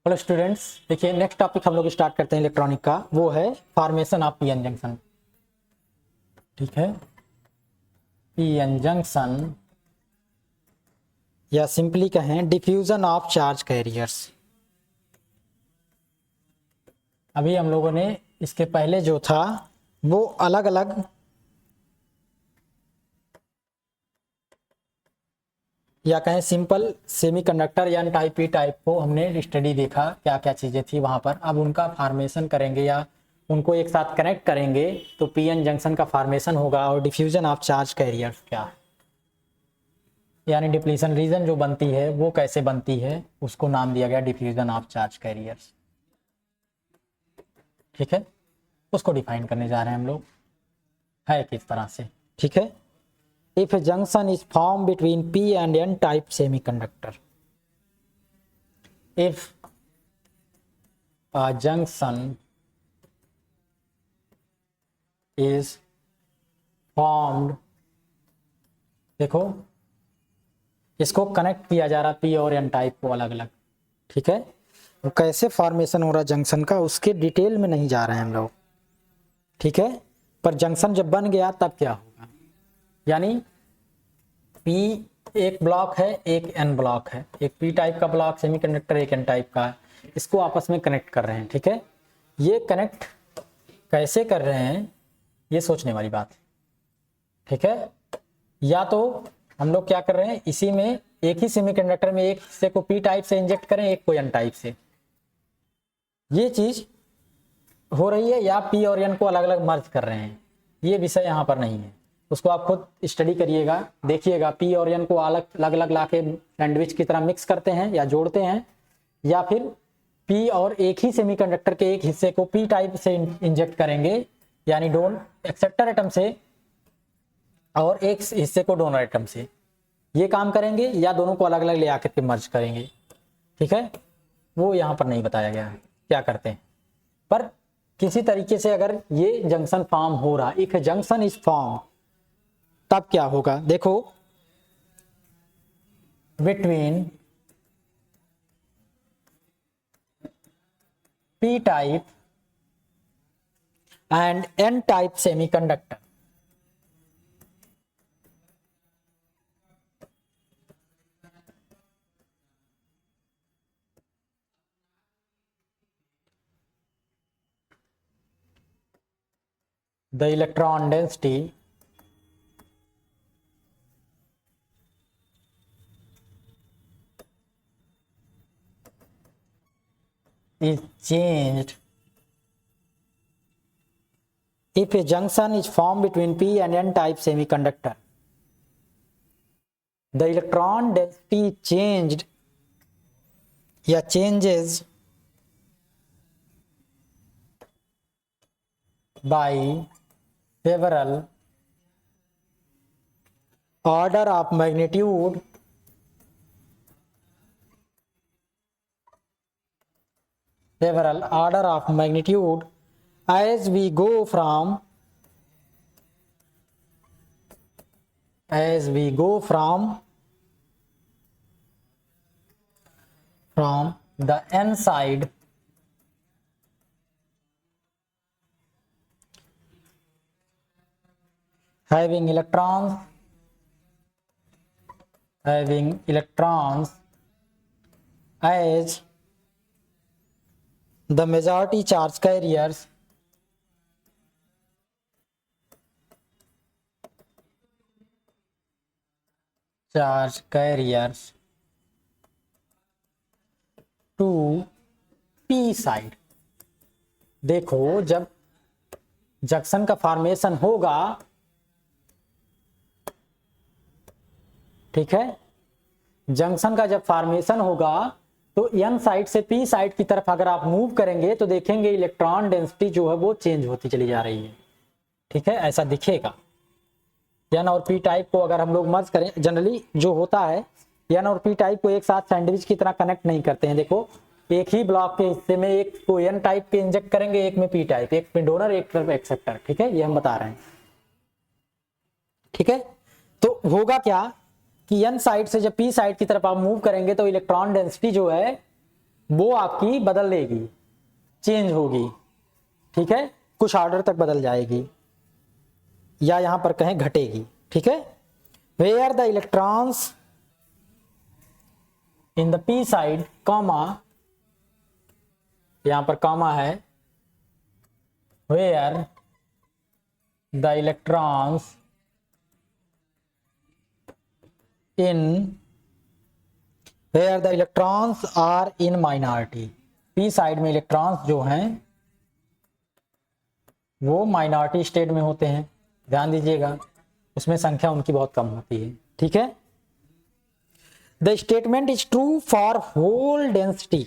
Hello students, देखिए next topic हम लोग स्टार्ट करते हैं इलेक्ट्रॉनिक का। वो है फॉर्मेशन ऑफ पीएन जंक्शन। ठीक है, पीएन जंक्शन या सिंपली कहें डिफ्यूजन ऑफ चार्ज कैरियर्स। अभी हम लोगों ने इसके पहले जो था वो अलग अलग या कहें सिंपल सेमीकंडक्टर या टाइप पी टाइप को हमने स्टडी देखा, क्या क्या चीज़ें थी वहाँ पर। अब उनका फॉर्मेशन करेंगे या उनको एक साथ कनेक्ट करेंगे तो पीएन जंक्शन का फॉर्मेशन होगा। और डिफ्यूजन ऑफ चार्ज कैरियर क्या है, यानी डिप्लीशन रीजन जो बनती है वो कैसे बनती है, उसको नाम दिया गया डिफ्यूजन ऑफ चार्ज कैरियर्स। ठीक है, उसको डिफाइन करने जा रहे हैं हम लोग, है किस तरह से। ठीक है, if a junction is formed between p and n type semiconductor, if a junction is formed, देखो इसको कनेक्ट किया जा रहा p और n टाइप को अलग अलग। ठीक है, तो कैसे फॉर्मेशन हो रहा जंक्शन का उसके डिटेल में नहीं जा रहे हैं हम लोग। ठीक है, पर जंक्शन जब बन गया तब क्या होगा, यानी P एक ब्लॉक है, एक N ब्लॉक है, एक P टाइप का ब्लॉक सेमीकंडक्टर, एक N टाइप का है, इसको आपस में कनेक्ट कर रहे हैं। ठीक है, ये कनेक्ट कैसे कर रहे हैं ये सोचने वाली बात है। ठीक है, या तो हम लोग क्या कर रहे हैं, इसी में एक ही सेमीकंडक्टर में एक हिस्से को P टाइप से इंजेक्ट करें, एक को N टाइप से, ये चीज हो रही है, या P और N को अलग अलग मर्ज कर रहे हैं, ये विषय यहाँ पर नहीं है। उसको आप खुद स्टडी करिएगा, देखिएगा P और N को अलग अलग लाके सैंडविच की तरह मिक्स करते हैं या जोड़ते हैं, या फिर P और एक ही सेमीकंडक्टर के एक हिस्से को P टाइप से इंजेक्ट करेंगे, यानी एक्सेप्टर एटम से, और एक हिस्से को डोनर एटम से, ये काम करेंगे, या दोनों को अलग अलग ले आकर के मर्ज करेंगे। ठीक है, वो यहाँ पर नहीं बताया गया है क्या करते हैं, पर किसी तरीके से अगर ये जंक्शन फॉर्म हो रहा, इफ जंक्शन इज फॉर्म, तब क्या होगा, देखो between P type and N type semiconductor, the electron density is changed if a junction is formed between P and N type semiconductor. The electron density changed या changes by several order of magnitude as we go from the N side having electrons as the majority charge carriers to P side. देखो जब junction का formation होगा, ठीक है, junction का जब formation होगा तो N साइड से P साइड की तरफ अगर आप मूव करेंगे तो देखेंगे इलेक्ट्रॉन डेंसिटी जो है वो चेंज होती चली जा रही है। ठीक है, ऐसा दिखेगा। N और P टाइप को अगर हम लोग मर्ज करें, जनरली जो होता है N और P टाइप को एक साथ सैंडविच की तरह कनेक्ट नहीं करते हैं। देखो एक ही ब्लॉक के हिस्से में एक को N टाइप के इंजेक्ट करेंगे, एक में P टाइप, एक में डोनर, एक में एक्सेप्टर। ठीक है, ये हम बता रहे हैं। ठीक है, तो होगा क्या कि N साइड से जब P साइड की तरफ आप मूव करेंगे तो इलेक्ट्रॉन डेंसिटी जो है वो आपकी बदल देगी, चेंज होगी, ठीक है, कुछ ऑर्डर तक बदल जाएगी, या यहां पर कहें घटेगी, ठीक है। Where the electrons in the P side comma, यहां पर कॉमा है, where the electrons in, where the electrons are in minority, P side में इलेक्ट्रॉन्स जो हैं वो माइनॉरिटी स्टेट में होते हैं, ध्यान दीजिएगा, उसमें संख्या उनकी बहुत कम होती है, ठीक है। The statement is true for hole density,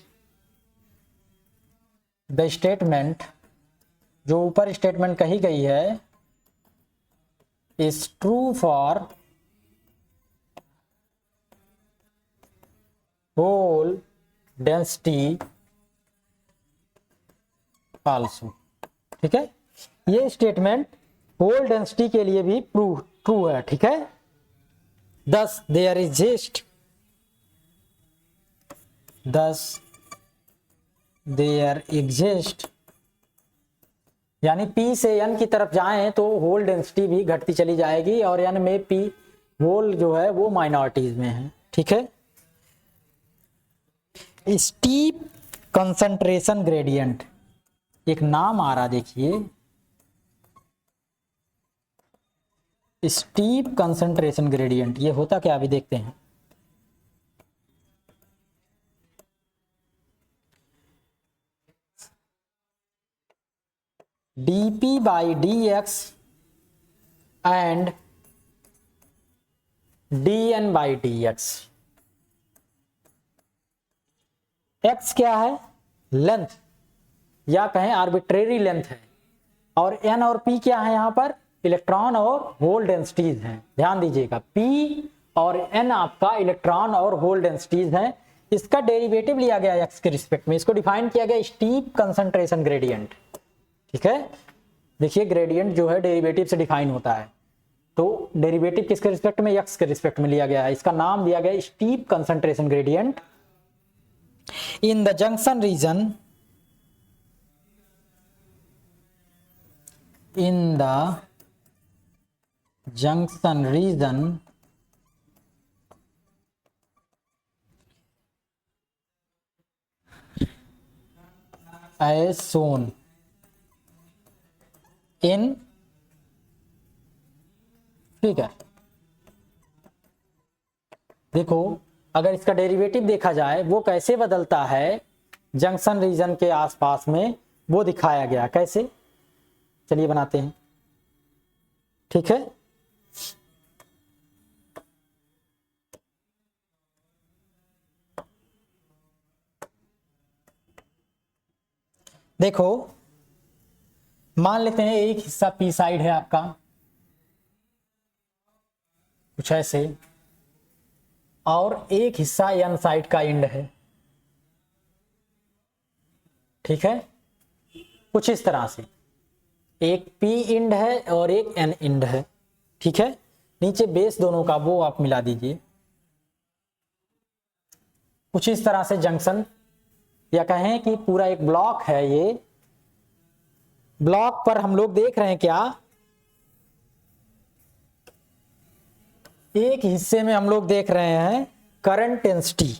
the statement जो ऊपर स्टेटमेंट कही गई है is true for hole density also, ठीक है। ये स्टेटमेंट होल डेंसिटी के लिए भी ट्रू है, ठीक है। thus there exist, यानी P से N की तरफ जाएं तो होल डेंसिटी भी घटती चली जाएगी, और N में P होल जो है वो माइनॉरिटीज में है, ठीक है। स्टीप कंसंट्रेशन ग्रेडियंट, एक नाम आ रहा देखिए, स्टीप कंसंट्रेशन ग्रेडियंट, ये होता क्या अभी देखते हैं। dp by dx and dn by dx, x क्या है, लेंथ, या कहें आर्बिट्रेरी लेंथ है, और n और p क्या है, यहां पर इलेक्ट्रॉन और होल डेंसिटीज हैं, ध्यान दीजिएगा, p और n आपका इलेक्ट्रॉन और होल डेंसिटीज हैं। इसका डेरिवेटिव लिया गया x के रिस्पेक्ट में, इसको डिफाइन किया गया स्टीप कंसंट्रेशन ग्रेडियंट, ठीक है। देखिए ग्रेडियंट जो है डेरिवेटिव से डिफाइन होता है, तो डेरिवेटिव किसके रिस्पेक्ट में, x के रिस्पेक्ट में लिया गया है, इसका नाम दिया गया steep concentration gradient in the junction region, in the junction region as shown in figure। देखो अगर इसका डेरिवेटिव देखा जाए वो कैसे बदलता है जंक्शन रीजन के आसपास में, वो दिखाया गया, कैसे, चलिए बनाते हैं, ठीक है। देखो मान लेते हैं एक हिस्सा पी साइड है आपका, कुछ ऐसे, और एक हिस्सा एन साइड का एंड है, ठीक है, कुछ इस तरह से, एक पी इंड है और एक एन इंड है, ठीक है। नीचे बेस दोनों का वो आप मिला दीजिए, कुछ इस तरह से जंक्शन, या कहें कि पूरा एक ब्लॉक है, ये ब्लॉक पर हम लोग देख रहे हैं क्या, एक हिस्से में हम लोग देख रहे हैं करंट डेंसिटी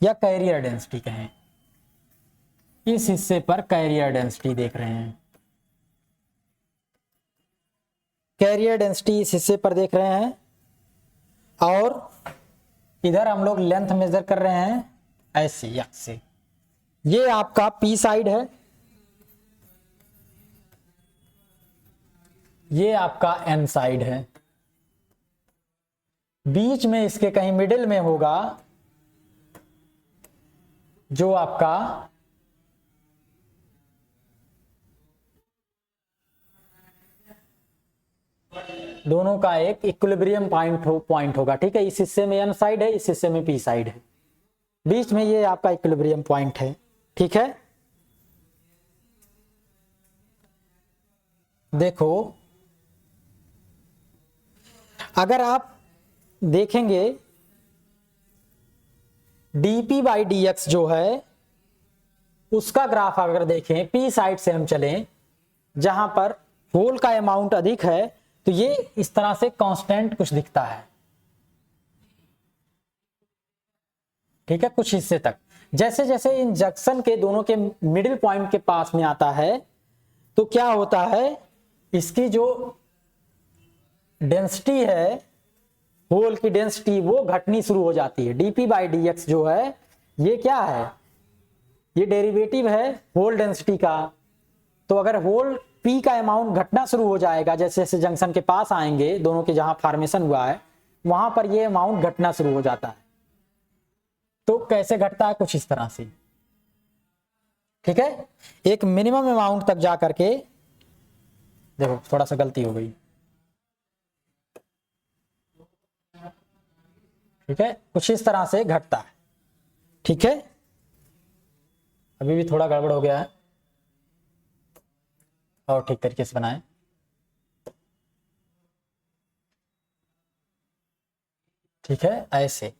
या कैरियर डेंसिटी कहें, इस हिस्से पर कैरियर डेंसिटी देख रहे हैं, कैरियर डेंसिटी इस हिस्से पर देख रहे हैं, और इधर हम लोग लेंथ मेजर कर रहे हैं ऐसे एक्स से, ये आपका पी साइड है, ये आपका एन साइड है, बीच में इसके कहीं मिडिल में होगा जो आपका दोनों का एक इक्विलिब्रियम पॉइंट होगा, ठीक है। इस हिस्से में एन साइड है, इस हिस्से में पी साइड है, बीच में ये आपका इक्विलिब्रियम पॉइंट है, ठीक है। देखो अगर आप देखेंगे dp बाई dx जो है उसका ग्राफ अगर देखें, पी साइड से हम चलें जहां पर होल का अमाउंट अधिक है, तो ये इस तरह से कांस्टेंट कुछ दिखता है, ठीक है, कुछ हिस्से तक। जैसे जैसे इन जंक्शन के दोनों के मिडिल पॉइंट के पास में आता है तो क्या होता है, इसकी जो डेंसिटी है, होल की डेंसिटी, वो घटनी शुरू हो जाती है। dp बाई dx जो है ये क्या है, ये डेरिवेटिव है होल डेंसिटी का। तो अगर होल p का अमाउंट घटना शुरू हो जाएगा, जैसे जैसे जंक्शन के पास आएंगे दोनों के, जहां फॉर्मेशन हुआ है वहां पर ये अमाउंट घटना शुरू हो जाता है। तो कैसे घटता है, कुछ इस तरह से, ठीक है, एक मिनिमम अमाउंट तक जा करके, देखो थोड़ा सा गलती हो गई, ठीक है, कुछ इस तरह से घटता है, ठीक है। अभी भी थोड़ा गड़बड़ हो गया है, और ठीक तरीके से बनाएं, ठीक है, ऐसे।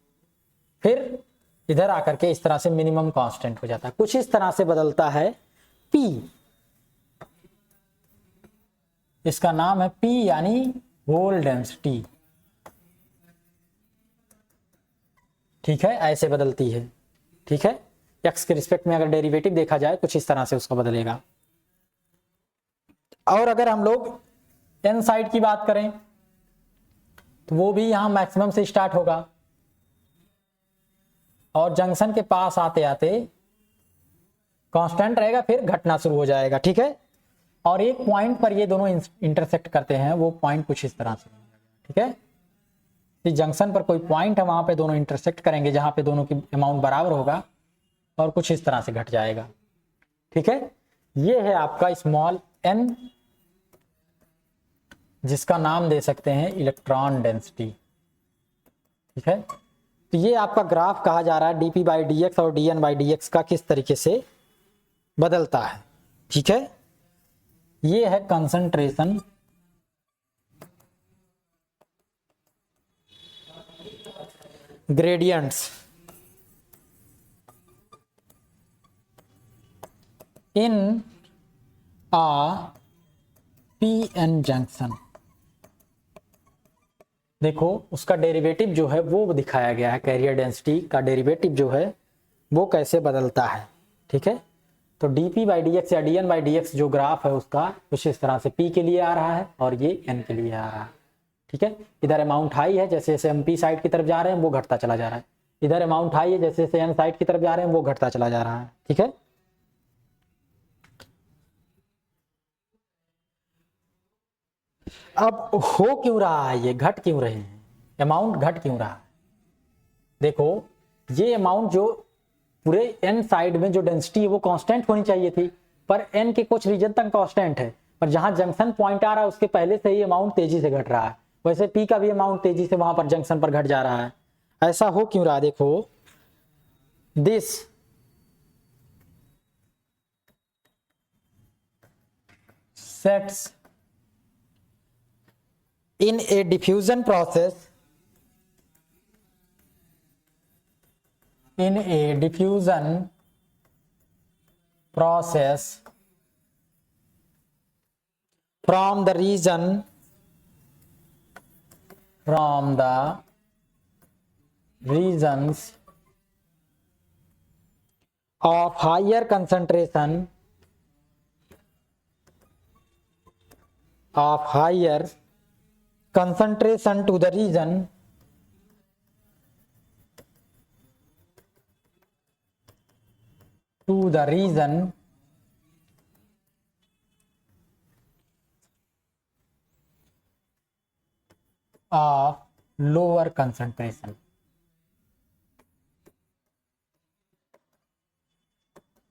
फिर इधर आकर के इस तरह से मिनिमम कांस्टेंट हो जाता है, कुछ इस तरह से बदलता है P। इसका नाम है P यानी होल डेंसिटी, ठीक है, ऐसे बदलती है, ठीक है। x के रिस्पेक्ट में अगर डेरिवेटिव देखा जाए कुछ इस तरह से उसका बदलेगा। और अगर हम लोग n साइड की बात करें तो वो भी यहां मैक्सिमम से स्टार्ट होगा और जंक्शन के पास आते आते कांस्टेंट रहेगा, फिर घटना शुरू हो जाएगा, ठीक है। और एक पॉइंट पर ये दोनों इंटरसेक्ट करते हैं, वो पॉइंट कुछ इस तरह से, ठीक है। इस जंक्शन पर कोई पॉइंट है, वहां पे दोनों इंटरसेक्ट करेंगे जहां पे दोनों की अमाउंट बराबर होगा और कुछ इस तरह से घट जाएगा, ठीक है। ये है आपका स्मॉल n, जिसका नाम दे सकते हैं इलेक्ट्रॉन डेंसिटी, ठीक है। तो ये आपका ग्राफ कहा जा रहा है dp बाई dx और dn बाई dx का किस तरीके से बदलता है, ठीक है। ये है कंसंट्रेशन ग्रेडियंट्स इन आ pn जंक्शन। देखो उसका डेरिवेटिव जो है वो दिखाया गया है, कैरियर डेंसिटी का डेरिवेटिव जो है वो कैसे बदलता है, ठीक है। तो dp बाई dx या dn बाई dx जो ग्राफ है उसका कुछ इस तरह से p के लिए आ रहा है और ये n के लिए आ रहा है, ठीक है। इधर अमाउंट हाई है, जैसे जैसे हम p साइड की तरफ जा रहे हैं वो घटता चला जा रहा है, इधर अमाउंट हाई है, जैसे जैसे n साइड की तरफ जा रहे हैं वो घटता चला जा रहा है, ठीक है। अब हो क्यों रहा है, ये घट क्यों रहे हैं, अमाउंट घट क्यों रहा है। देखो ये अमाउंट जो पूरे n साइड में जो डेंसिटी है वो कांस्टेंट होनी चाहिए थी, पर n के कुछ रीजन तक कांस्टेंट है, पर जहां जंक्शन पॉइंट आ रहा है उसके पहले से ही अमाउंट तेजी से घट रहा है, वैसे p का भी अमाउंट तेजी से वहां पर जंक्शन पर घट जा रहा है। ऐसा हो क्यों रहा है, देखो this sets in a diffusion process, in a diffusion process from the region from the regions of higher concentration to the region of lower concentration,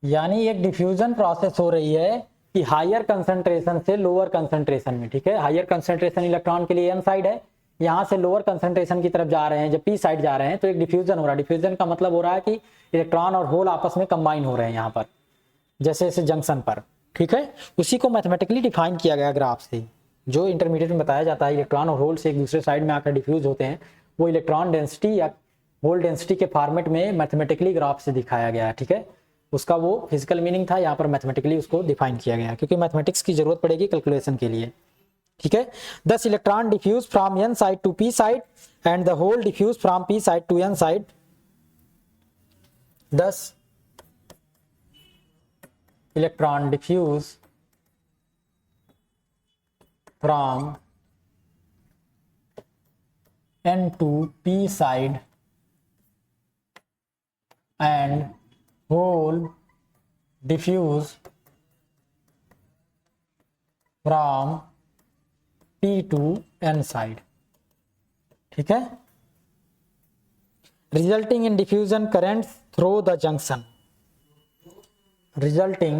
यानी एक डिफ्यूजन प्रोसेस हो रही है कि हायर कंसंट्रेशन से लोअर कंसंट्रेशन में, ठीक है। हायर कंसंट्रेशन इलेक्ट्रॉन के लिए n साइड है, यहाँ से लोअर कंसंट्रेशन की तरफ जा रहे हैं, जब p साइड जा रहे हैं तो एक डिफ्यूजन हो रहा है। डिफ्यूजन का मतलब हो रहा है कि इलेक्ट्रॉन और होल आपस में कंबाइन हो रहे हैं यहाँ पर, जैसे जैसे जंक्शन पर, ठीक है। उसी को मैथमेटिकली डिफाइन किया गया ग्राफ से, जो इंटरमीडिएट में बताया जाता है इलेक्ट्रॉन और होल से एक दूसरे साइड में आकर डिफ्यूज होते हैं, वो इलेक्ट्रॉन डेंसिटी या होल डेंसिटी के फॉर्मेट में मैथमेटिकली ग्राफ से दिखाया गया है, ठीक है। उसका वो फिजिकल मीनिंग था, यहाँ पर मैथमेटिकली उसको डिफाइन किया गया क्योंकि मैथमेटिक्स की जरूरत पड़ेगी कैलकुलेशन के लिए। ठीक है, 10 electron diffuse from n side to p side and the hole diffuse from p side to n side. 10 electron diffuse from n to p side and whole diffuse from p to n side। ठीक है, resulting in diffusion currents through the junction, resulting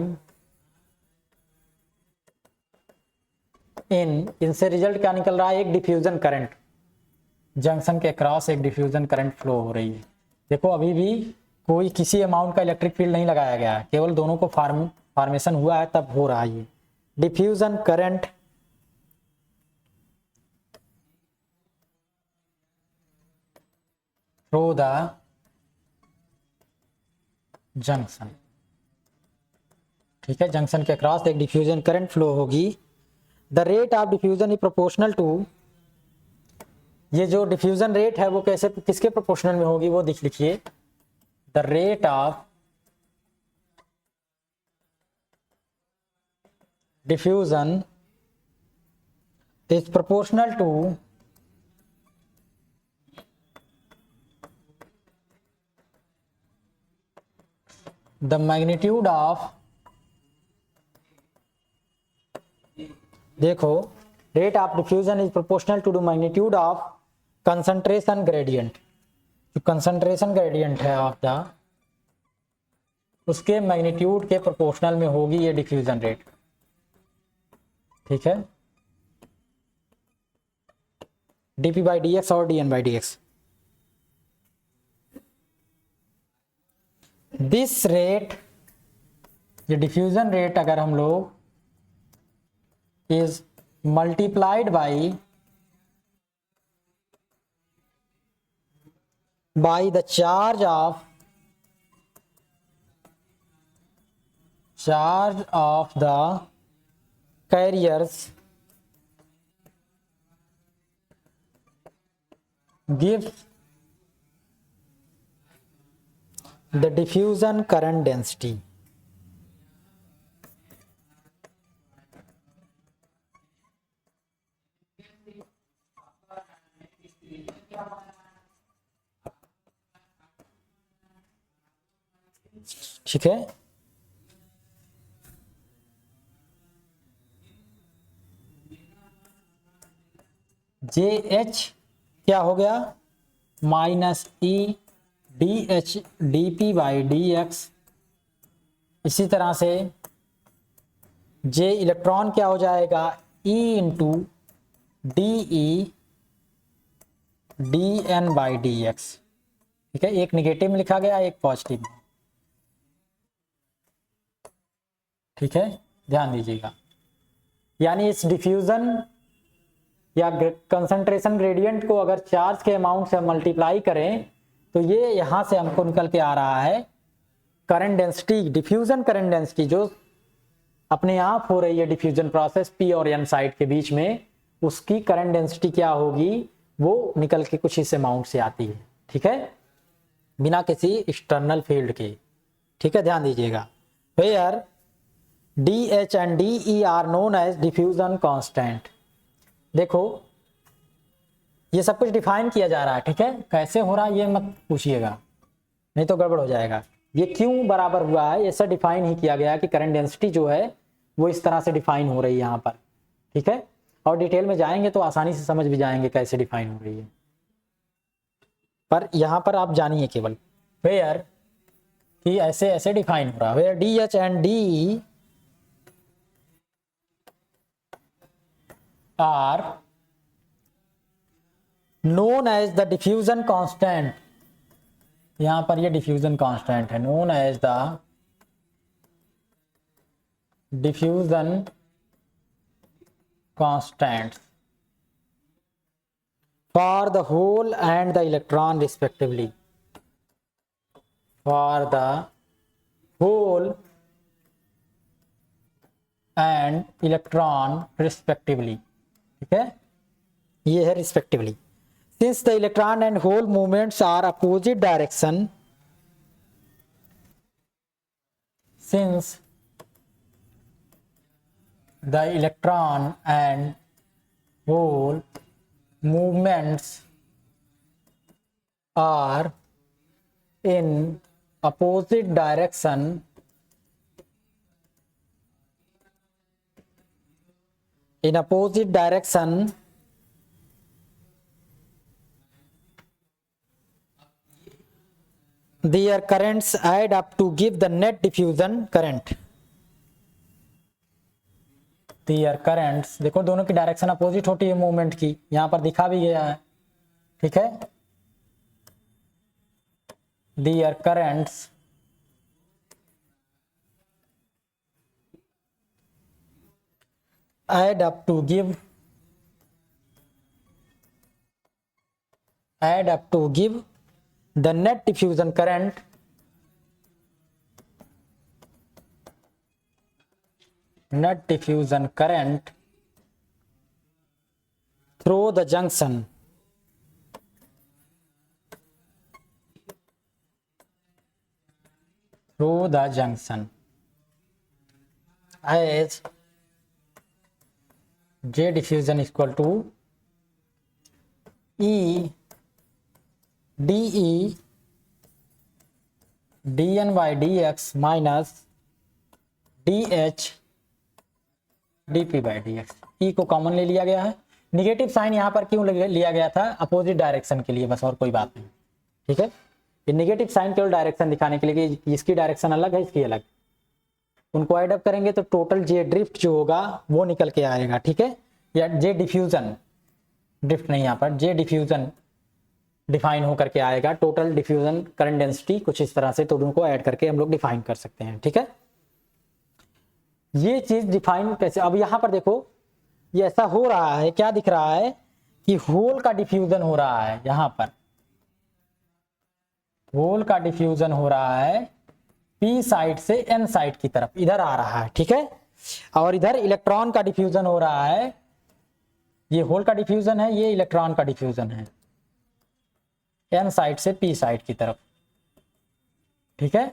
in, इनसे result क्या निकल रहा है, एक diffusion current, junction के cross एक डिफ्यूजन करंट फ्लो हो रही है। देखो अभी भी कोई किसी अमाउंट का इलेक्ट्रिक फील्ड नहीं लगाया गया है, केवल दोनों को फॉर्मेशन हुआ है तब हो रहा है ये diffusion current through the junction. ठीक है, जंक्शन के क्रॉस एक डिफ्यूजन करंट फ्लो होगी। The rate of diffusion is proportional to, ये जो डिफ्यूजन रेट है वो कैसे किसके प्रोपोर्शनल में होगी वो लिखिए, the rate of diffusion is proportional to the magnitude of, देखो rate of diffusion is proportional to the magnitude of concentration gradient, जो कंसंट्रेशन ग्रेडियंट है ऑफ द, उसके मैग्नीट्यूड के प्रोपोर्शनल में होगी ये डिफ्यूजन रेट। ठीक है, dp बाई डी एक्स और dn by D x. This rate, ये डिफ्यूजन रेट अगर हम लोग is multiplied by the charge of the carriers gives the diffusion current density। ठीक है, जे एच क्या हो गया, minus E D H D P by D X. इसी तरह से जे इलेक्ट्रॉन क्या हो जाएगा, E into D E D N by D X. ठीक है, एक निगेटिव में लिखा गया, एक पॉजिटिव में। ठीक है, ध्यान दीजिएगा, यानी इस डिफ्यूजन या कंसंट्रेशन ग्रेडियंट को अगर चार्ज के अमाउंट से मल्टीप्लाई करें तो ये यहां से हमको निकल के आ रहा है current density, diffusion current density जो अपने आप हो रही है डिफ्यूजन प्रोसेस पी और एन साइड के बीच में, उसकी करंट डेंसिटी क्या होगी वो निकल के कुछ इस अमाउंट से आती है। ठीक है, बिना किसी एक्सटर्नल फील्ड के। ठीक है, ध्यान दीजिएगा, where D H and D E are known as diffusion constant. देखो ये सब कुछ डिफाइन किया जा रहा है। ठीक है, कैसे हो रहा है ये मत पूछिएगा, नहीं तो गड़बड़ हो जाएगा। ये क्यों बराबर हुआ है, ऐसा डिफाइन ही किया गया कि करंट डेंसिटी जो है वो इस तरह से डिफाइन हो रही है यहाँ पर। ठीक है, और डिटेल में जाएंगे तो आसानी से समझ भी जाएंगे कैसे डिफाइन हो रही है, पर यहाँ पर आप जानिए केवल वेयर कि ऐसे ऐसे डिफाइन हो रहा है, where D H and D are known as the diffusion constant। यहां पर ये डिफ्यूजन कांस्टेंट है, known as the diffusion constant for the hole and the electron respectively, for the hole and electron respectively, ठीक है, ये है respectively. Since the electron and hole movements are opposite direction, since the electron and hole movements are in opposite direction, their currents add up to give the net diffusion current। Their currents, देखो दोनों की direction opposite होती है movement की, यहां पर दिखा भी गया है, ठीक है। दियर currents add up to give the net diffusion current through the junction as J diffusion is equal to E dE dN by dx minus dH dP by dx। E को कॉमन ले लिया गया है। निगेटिव साइन यहाँ पर क्यों लिया गया था? अपोजिट डायरेक्शन के लिए, बस और कोई बात नहीं, ठीक है। ये निगेटिव साइन केवल डायरेक्शन दिखाने के लिए कि इसकी डायरेक्शन अलग है, इसकी अलग, उनको ऐड अप करेंगे तो टोटल जे ड्रिफ्ट जो होगा वो निकल के आएगा, ठीक है। या जे डिफ्यूजन, ड्रिफ्ट नहीं, यहाँ पर जे डिफ्यूजन डिफाइन होकर के आएगा, टोटल डिफ्यूजन करंट डेंसिटी कुछ इस तरह से, तो उनको ऐड करके हम लोग डिफाइन कर सकते हैं, ठीक है। ये चीज डिफाइन कैसे, अब यहाँ पर देखो ये ऐसा हो रहा है, क्या दिख रहा है कि होल का डिफ्यूजन हो रहा है, यहाँ पर होल का डिफ्यूजन हो रहा है पी साइड से एन साइड की तरफ, इधर आ रहा है, ठीक है। और इधर इलेक्ट्रॉन का डिफ्यूजन हो रहा है, ये होल का डिफ्यूजन है, ये इलेक्ट्रॉन का डिफ्यूजन है, एन साइड से पी साइड की तरफ, ठीक है।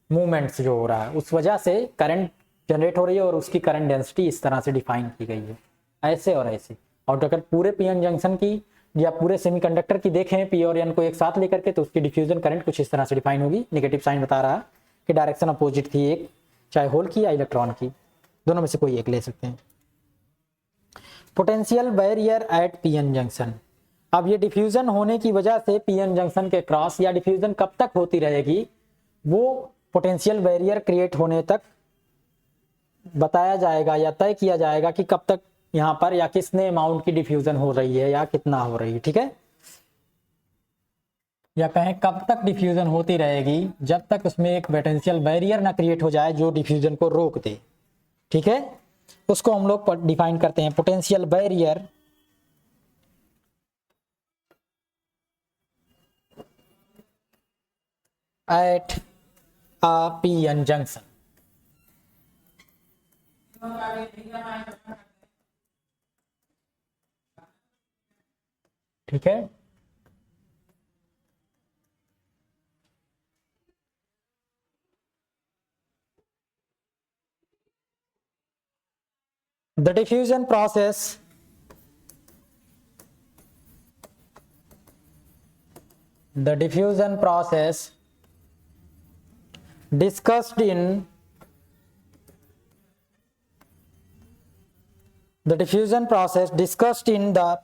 मूवमेंट्स जो हो रहा है उस वजह से करंट जनरेट हो रही है और उसकी करंट डेंसिटी इस तरह से डिफाइन की गई है, ऐसे और ऐसे। और अगर पूरे पी एन जंक्शन की या पूरे सेमीकंडक्टर की देखें पी और एन को एक साथ लेकर के, तो उसकी डिफ्यूजन करंट कुछ इस तरह से डिफाइन होगी। नेगेटिव साइन बता रहा कि डायरेक्शन अपोजिट थी, एक चाहे होल की या इलेक्ट्रॉन की, दोनों में से कोई एक ले सकते हैं। Potential barrier at P N junction, अब ये डिफ्यूजन होने की वजह से पी एन जंक्शन के क्रॉस, या डिफ्यूजन कब तक होती रहेगी वो पोटेंशियल बैरियर क्रिएट होने तक बताया जाएगा या तय किया जाएगा कि कब तक यहाँ पर या कितने अमाउंट की डिफ्यूजन हो रही है या कितना हो रही है, ठीक है। या कहें कब तक डिफ्यूजन होती रहेगी, जब तक उसमें एक पोटेंशियल बैरियर ना क्रिएट हो जाए जो डिफ्यूजन को रोक दे, ठीक है। उसको हम लोग डिफाइन करते हैं potential barrier at a p-n junction, ठीक है। The diffusion process discussed in the diffusion process discussed in the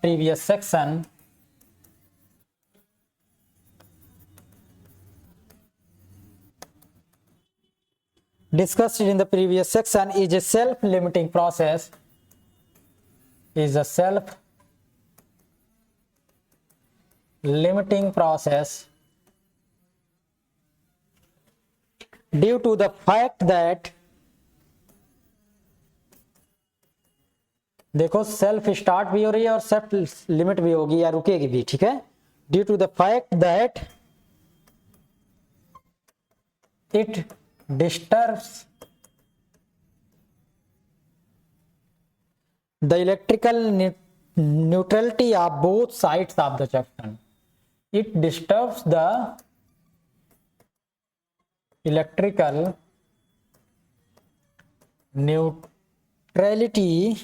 previous section is a self-limiting process, due to the fact that, देखो सेल्फ स्टार्ट भी हो रही है और सेल्फ लिमिट भी होगी या रुकेगी भी, ठीक है। Due to the fact that it disturbs the electrical neutrality of both sides of the junction. It disturbs the electrical neutrality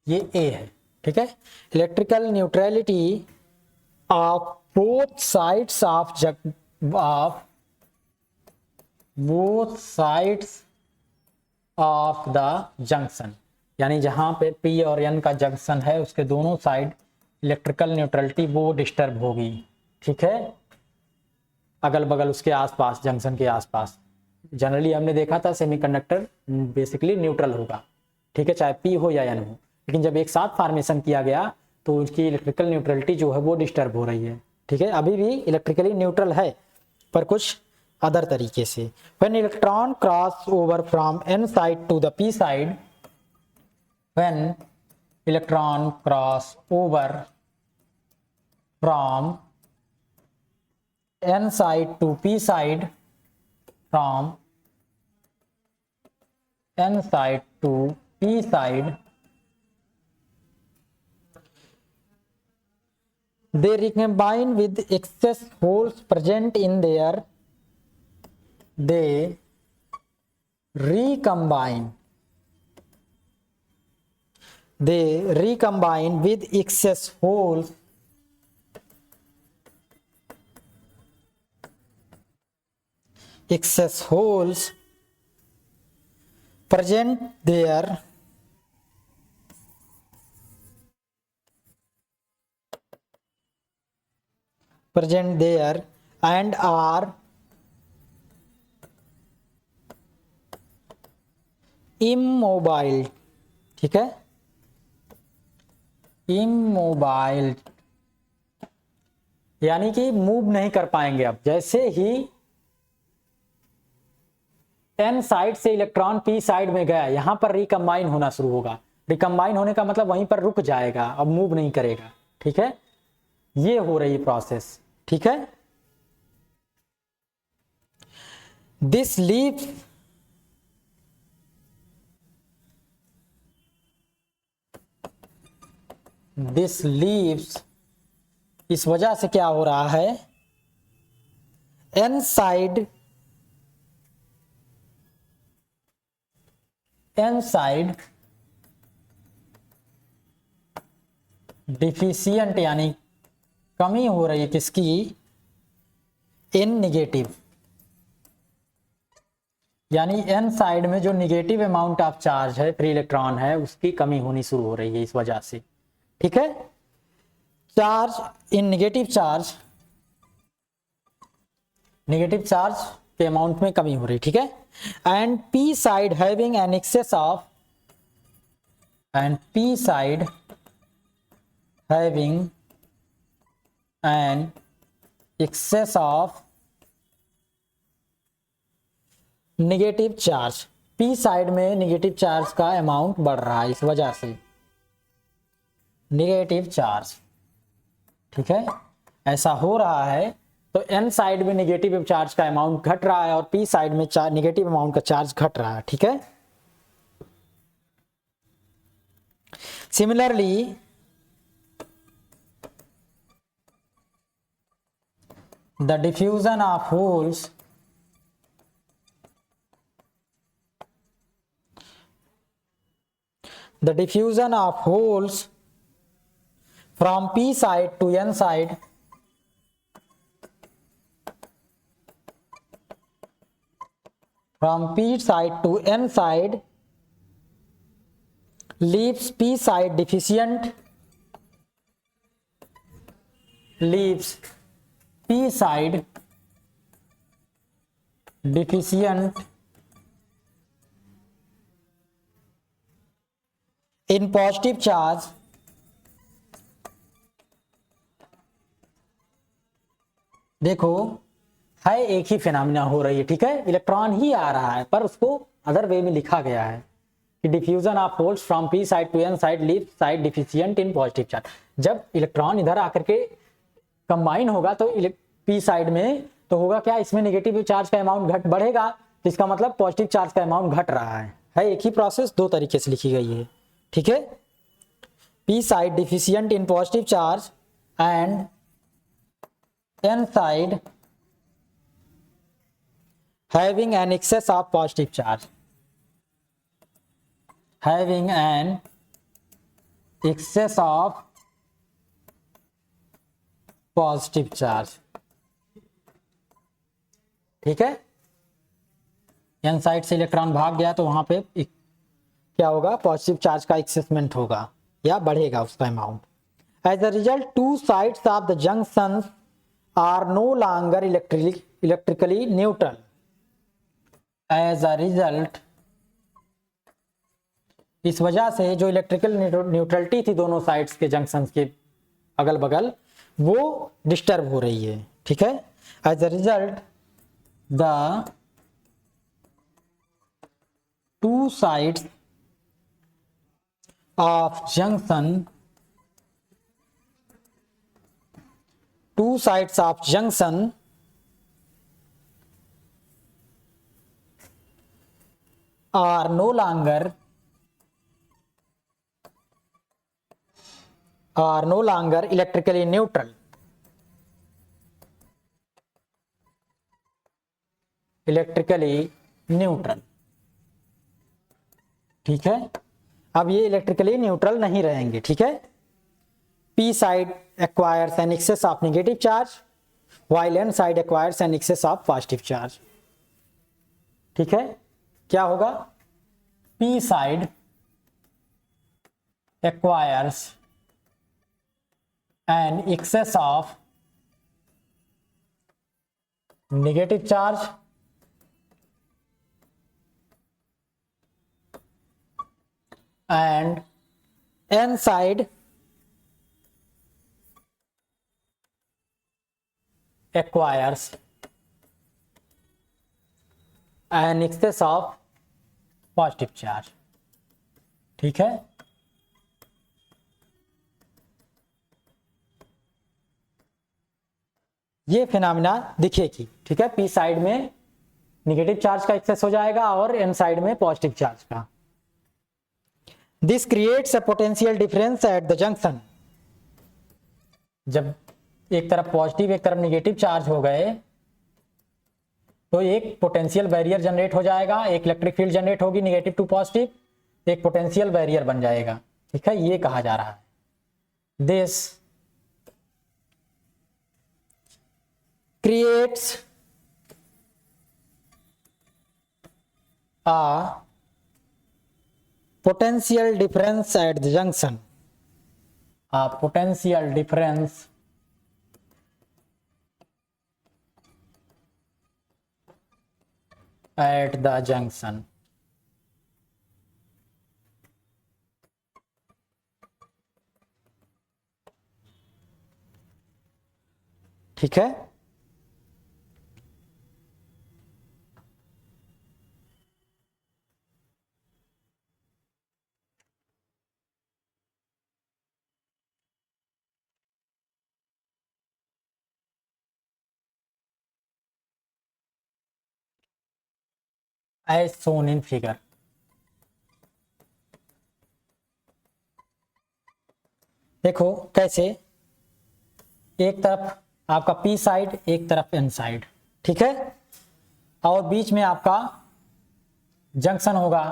ये ए है, ठीक है, electrical neutrality of both sides of the junction, यानी जहां पे पी और एन का junction है उसके दोनों साइड इलेक्ट्रिकल न्यूट्रलिटी वो डिस्टर्ब होगी, ठीक है, अगल बगल उसके आसपास, जंक्शन के आसपास। जनरली हमने देखा था सेमीकंडक्टर बेसिकली न्यूट्रल होगा, ठीक है, चाहे पी हो या एन हो, लेकिन जब एक साथ फॉर्मेशन किया गया तो उसकी इलेक्ट्रिकल न्यूट्रलिटी जो है वो डिस्टर्ब हो रही है, ठीक है, अभी भी इलेक्ट्रिकली न्यूट्रल है पर कुछ अदर तरीके से। When electron cross over from N side to the P side, when electron cross over from n side to p side, from n side to p side, they recombine with excess holes present in there. They recombine with excess holes present there and are immobile, ठीक है, immobile यानी कि move नहीं कर पाएंगे। अब जैसे ही N side से इलेक्ट्रॉन पी साइड में गया, यहां पर रिकम्बाइन होना शुरू होगा, रिकम्बाइन होने का मतलब वहीं पर रुक जाएगा, अब मूव नहीं करेगा, ठीक है, ये हो रही प्रोसेस, ठीक है। दिस लीव्स इस वजह से क्या हो रहा है, एन साइड डिफिशियंट यानी कमी हो रही है किसकी, एन निगेटिव, यानी एन साइड में जो निगेटिव अमाउंट ऑफ चार्ज है, फ्री इलेक्ट्रॉन है, उसकी कमी होनी शुरू हो रही है इस वजह से, ठीक है। चार्ज इन निगेटिव चार्ज के अमाउंट में कमी हो रही, ठीक है। And P side having an excess of negative charge, P side में निगेटिव चार्ज का अमाउंट बढ़ रहा है इस वजह से, निगेटिव चार्ज, ठीक है, ऐसा हो रहा है। तो एन साइड में निगेटिव चार्ज का अमाउंट घट रहा है और पी साइड में निगेटिव अमाउंट का चार्ज घट रहा है, ठीक है। Similarly the diffusion of holes from P side to N side leaves P side deficient in positive charge देखो है एक ही फिनोमेना हो रही है, ठीक है, इलेक्ट्रॉन ही आ रहा है पर उसको अदर वे में लिखा गया है कि diffusion of holes from P side to N side leave side deficient in positive charge. जब इलेक्ट्रॉन इधर आकर के कंबाइन होगा तो पी साइड में तो होगा क्या, इसमें नेगेटिव चार्ज का अमाउंट बढ़ेगा, तो इसका मतलब पॉजिटिव चार्ज का अमाउंट घट रहा है एक ही प्रोसेस, दो तरीके से लिखी गई है, ठीक है। P side deficient in positive charge and N side having an excess of positive charge, having an excess of positive charge, ठीक है। एन साइड से इलेक्ट्रॉन भाग गया तो वहां पे क्या होगा, पॉजिटिव चार्ज का एक्सेसमेंट होगा या बढ़ेगा उसका amount. As a result two sides of the junction are no longer electrically neutral. As a result, इस वजह से जो इलेक्ट्रिकल न्यूट्रलिटी थी दोनों साइड्स के जंक्शन के अगल बगल, वो डिस्टर्ब हो रही है, ठीक है। As a result the two sides of junction, two sides of junction are no longer electrically neutral, ठीक है। अब ये इलेक्ट्रिकली न्यूट्रल नहीं रहेंगे, ठीक है। P side acquires an excess of negative charge while N side acquires an excess of positive charge, ठीक है। क्या होगा, P side acquires an excess of negative charge and N side acquires an excess of positive charge, ठीक है। ये phenomena दिखेगी, ठीक है। पी साइड में नेगेटिव चार्ज का एक्सेस हो जाएगा और एन साइड में पॉजिटिव चार्ज का। This creates a potential difference at the junction. जब एक तरफ पॉजिटिव एक तरफ नेगेटिव चार्ज हो गए तो एक पोटेंशियल बैरियर जनरेट हो जाएगा, एक इलेक्ट्रिक फील्ड जनरेट होगी नेगेटिव टू पॉजिटिव, एक पोटेंशियल बैरियर बन जाएगा, ठीक है। ये कहा जा रहा है this creates a potential difference at the junction, a potential difference at the junction, ठीक है। as shown in figure, देखो कैसे, एक तरफ आपका पी साइड एक तरफ एन साइड, ठीक है, और बीच में आपका जंक्शन होगा।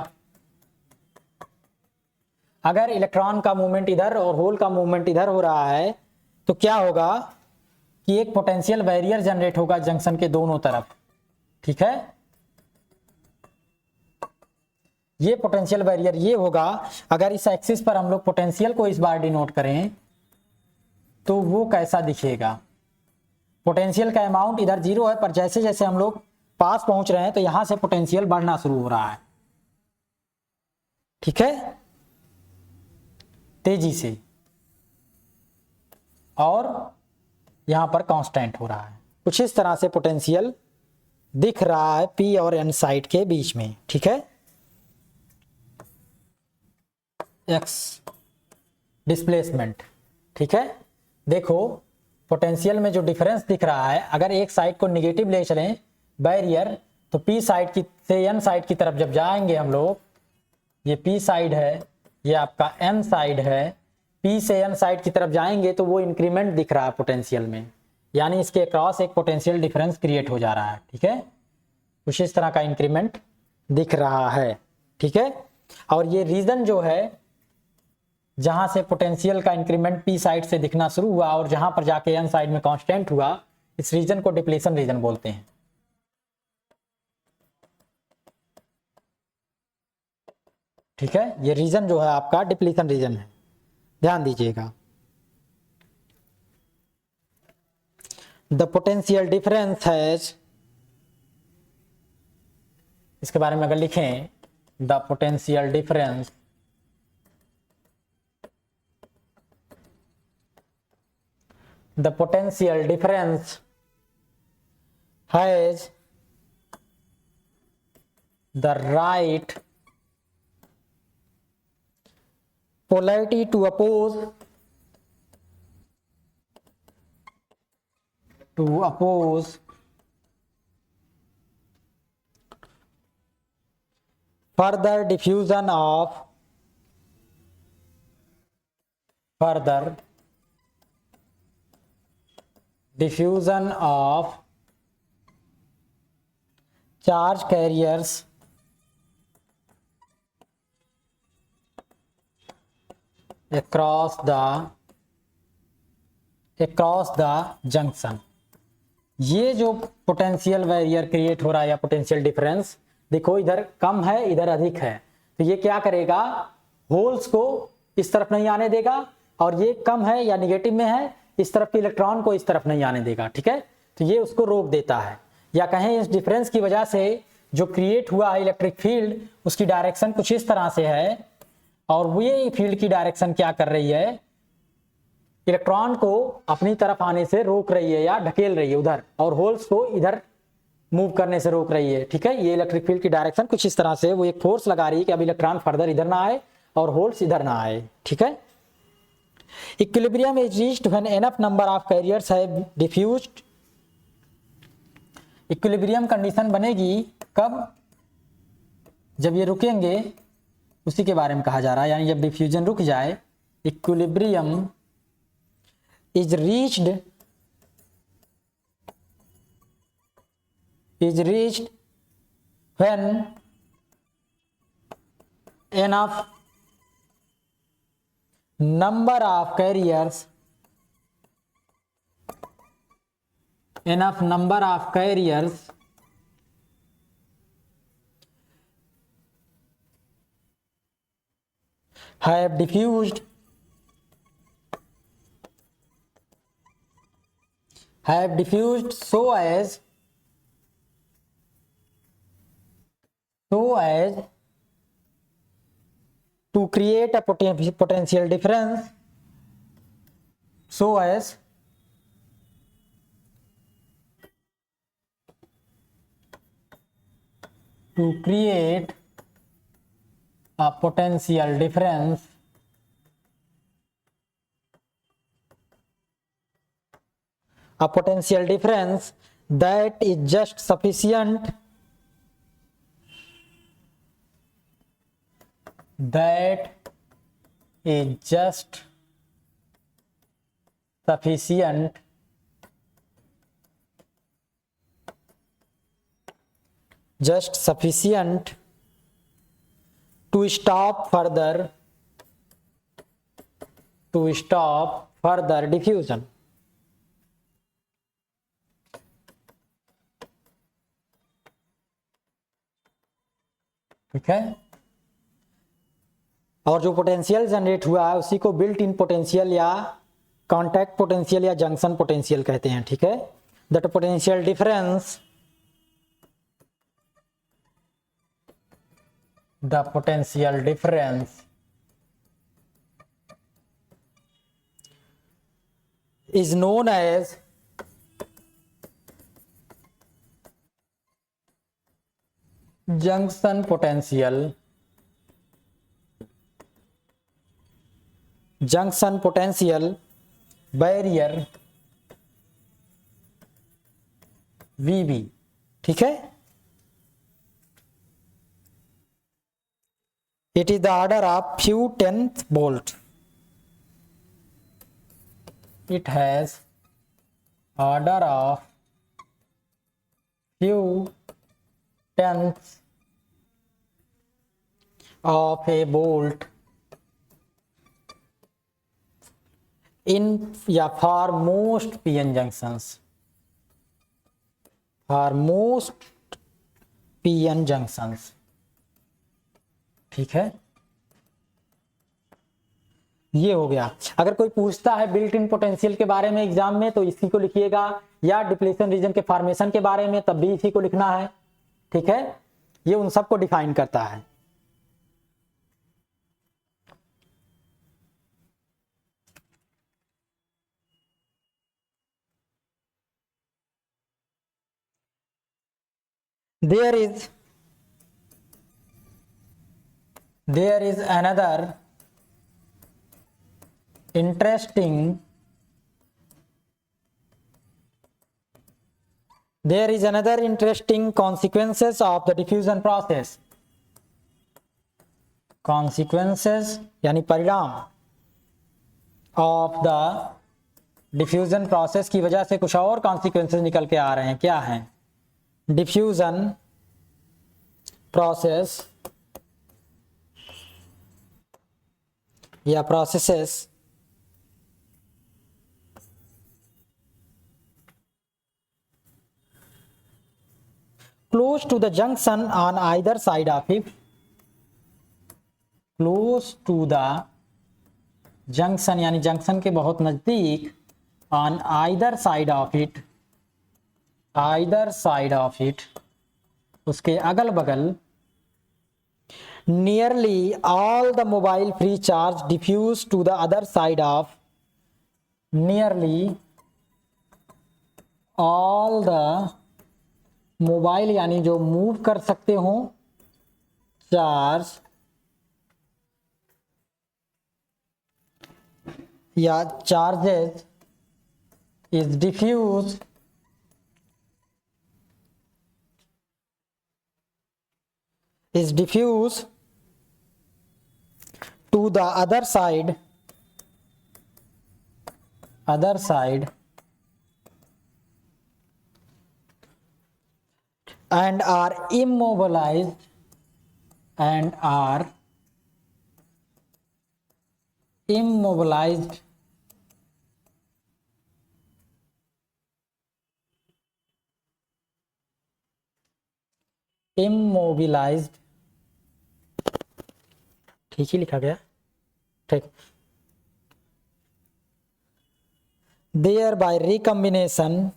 अगर इलेक्ट्रॉन का मूवमेंट इधर और होल का मूवमेंट इधर हो रहा है तो क्या होगा कि एक पोटेंशियल बैरियर जनरेट होगा जंक्शन के दोनों तरफ, ठीक है। ये पोटेंशियल बैरियर ये होगा, अगर इस एक्सिस पर हम लोग पोटेंशियल को इस बार डिनोट करें तो वो कैसा दिखेगा। पोटेंशियल का अमाउंट इधर जीरो है, पर जैसे जैसे हम लोग पास पहुंच रहे हैं तो यहां से पोटेंशियल बढ़ना शुरू हो रहा है, ठीक है, तेजी से, और यहां पर कांस्टेंट हो रहा है। कुछ इस तरह से पोटेंशियल दिख रहा है पी और एन साइड के बीच में, ठीक है। एक्स डिस्प्लेसमेंट, ठीक है। देखो पोटेंशियल में जो डिफरेंस दिख रहा है, अगर एक साइड को निगेटिव ले चलें बैरियर, तो पी साइड की से एन साइड की तरफ जब जाएंगे हम लोग, ये पी साइड है, ये आपका एन साइड है, पी से एन साइड की तरफ जाएंगे तो वो इंक्रीमेंट दिख रहा है पोटेंशियल में, यानी इसके अक्रॉस एक पोटेंशियल डिफरेंस क्रिएट हो जा रहा है। ठीक है, कुछ इस तरह का इंक्रीमेंट दिख रहा है। ठीक है, और ये रीजन जो है जहां से पोटेंशियल का इंक्रीमेंट पी साइड से दिखना शुरू हुआ और जहां पर जाके एन साइड में कांस्टेंट हुआ, इस रीजन को डिप्लीशन रीजन बोलते हैं। ठीक है, ये रीजन जो है आपका डिप्लीशन रीजन है, ध्यान दीजिएगा। द पोटेंशियल डिफरेंस हैज, इसके बारे में अगर लिखें, the potential difference has the right polarity to oppose further diffusion of charge carriers across the junction। ये जो पोटेंशियल बैरियर क्रिएट हो रहा है या पोटेंशियल डिफरेंस, देखो इधर कम है इधर अधिक है, तो ये क्या करेगा, होल्स को इस तरफ नहीं आने देगा, और ये कम है या निगेटिव में है, इस तरफ के इलेक्ट्रॉन को इस तरफ नहीं आने देगा। ठीक है, तो ये उसको रोक देता है, या कहें इस डिफरेंस की वजह से जो क्रिएट हुआ है इलेक्ट्रिक फील्ड, उसकी डायरेक्शन कुछ इस तरह से है, और वो ये फील्ड की डायरेक्शन क्या कर रही है, इलेक्ट्रॉन को अपनी तरफ आने से रोक रही है या ढकेल रही है उधर, और होल्स को इधर मूव करने से रोक रही है। ठीक है, ये इलेक्ट्रिक फील्ड की डायरेक्शन कुछ इस तरह से वो एक फोर्स लगा रही है कि अब इलेक्ट्रॉन फर्दर इधर ना आए और होल्स इधर ना आए। ठीक है, equilibrium is reached when enough number of carriers have diffused. Equilibrium condition बनेगी कब, जब ये रुकेंगे, उसी के बारे में कहा जा रहा है, यानी जब डिफ्यूजन रुक जाए। Equilibrium is reached when enough number of carriers have diffused so as to create a potential difference, so as to create a potential difference that is just sufficient to stop further diffusion। ठीक है, और जो potential generate हुआ है उसी को built in potential या contact potential या जंक्शन पोटेंशियल कहते हैं। ठीक है, that potential difference is known as junction potential barrier VB, ठीक है। It is the order of few tenth volt. It has order of few tenths of a volt in या for most PN junctions. For most PN junctions, ठीक है। ये हो गया। अगर कोई पूछता है बिल्ट इन पोटेंशियल के बारे में एग्जाम में तो इसी को लिखिएगा, या डिप्लीशन रीजन के फॉर्मेशन के बारे में तब भी इसी को लिखना है, ठीक है। ये उन सबको डिफाइन करता है। There is another interesting consequences of the diffusion process. Consequences यानी परिणाम of the diffusion process की वजह से कुछ और consequences निकल के आ रहे हैं। क्या हैं? diffusion process या processes close to the junction on either side of it, close to the junction यानी जंक्शन के बहुत नजदीक, on either side of it, either side of it उसके अगल बगल, nearly all the mobile free charge diffuse to the other side of, nearly all the mobile यानी जो move कर सकते हो चार्ज या charges is diffused to the other side and are immobilized ठीक ही लिखा गया, ठीक। thereby recombination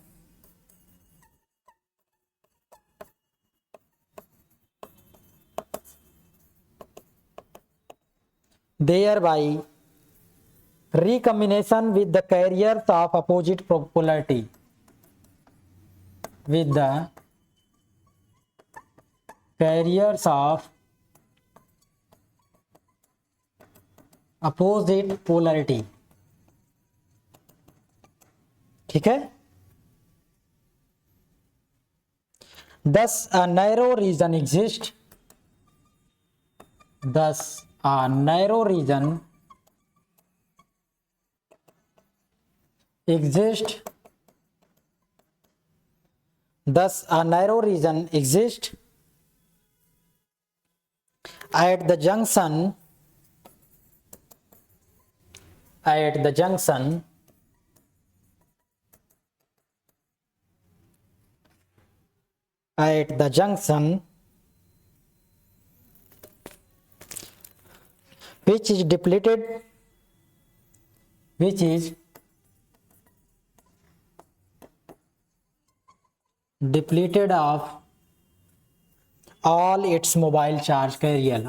with the carriers of opposite polarity, with the carriers of opposite polarity, ठीक है। Thus a narrow region exists, thus a narrow region exists at the junction which is depleted of all its mobile charge carrier,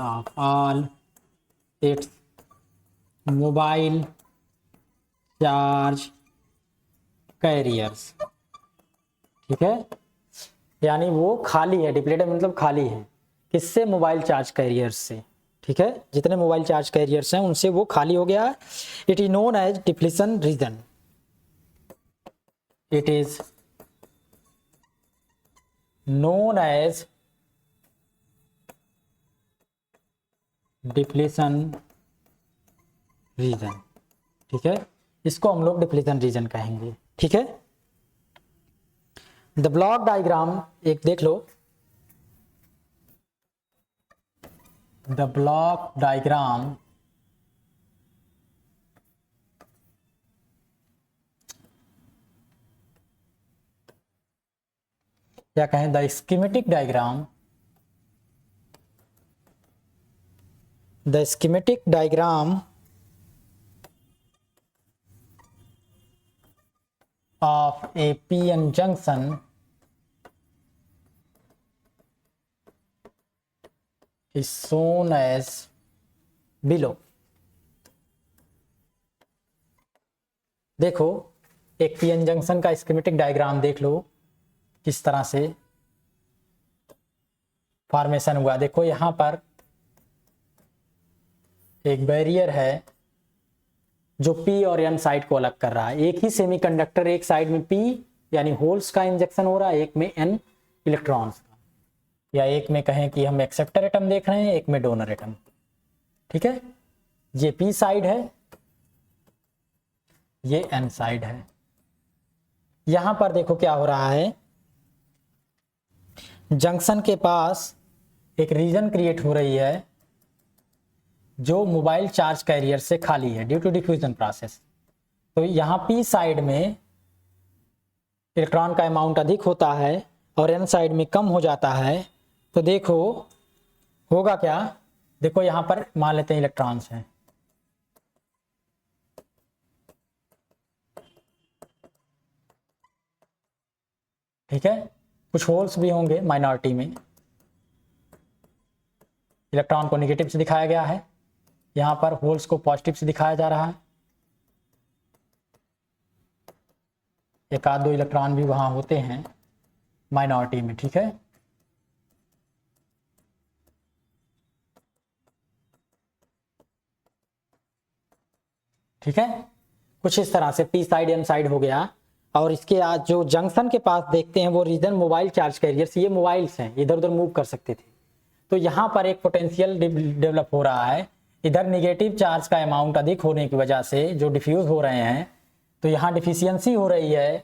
ठीक है। यानी वो खाली है, depleted मतलब खाली है, किससे? मोबाइल चार्ज कैरियर्स से, ठीक है। जितने मोबाइल चार्ज कैरियर्स हैं उनसे वो खाली हो गया है। It is known as depletion region, it is known as depletion region. ठीक है, इसको हम लोग डिप्लीशन रीजन कहेंगे। ठीक है, द ब्लॉक डायग्राम एक देख लो। द ब्लॉक डायग्राम क्या कहें, the schematic diagram, the schematic diagram of a p-n junction is shown as below। देखो एक पीएन जंक्शन का स्कीमेटिक डायग्राम देख लो किस तरह से फॉर्मेशन हुआ। देखो यहां पर एक बैरियर है जो P और N साइड को अलग कर रहा है। एक ही सेमीकंडक्टर, एक साइड में P यानी होल्स का इंजेक्शन हो रहा है, एक में N इलेक्ट्रॉन्स का, या एक में कहें कि हम एक्सेप्टर एटम देख रहे हैं, एक में डोनर एटम। ठीक है, ये P साइड है, ये N साइड है। यहां पर देखो क्या हो रहा है, जंक्शन के पास एक रीजन क्रिएट हो रही है जो मोबाइल चार्ज कैरियर से खाली है ड्यू टू डिफ्यूजन प्रोसेस। तो यहाँ P साइड में इलेक्ट्रॉन का अमाउंट अधिक होता है और N साइड में कम हो जाता है। तो देखो होगा क्या, देखो यहाँ पर मान लेते हैं इलेक्ट्रॉन्स हैं, ठीक है, कुछ होल्स भी होंगे माइनॉरिटी में। इलेक्ट्रॉन को नेगेटिव से दिखाया गया है, यहाँ पर होल्स को पॉजिटिव से दिखाया जा रहा है। एक आध दो इलेक्ट्रॉन भी वहां होते हैं माइनॉरिटी में। ठीक है, ठीक है, कुछ इस तरह से P साइड N साइड हो गया। और इसके आज जो जंक्शन के पास देखते हैं वो रीजन मोबाइल चार्ज कैरियर्स, ये मोबाइल्स हैं, इधर उधर मूव कर सकते थे। तो यहाँ पर एक पोटेंशियल डेवलप हो रहा है, इधर निगेटिव चार्ज का अमाउंट अधिक होने की वजह से जो डिफ्यूज हो रहे हैं, तो यहाँ डिफिशियंसी हो रही है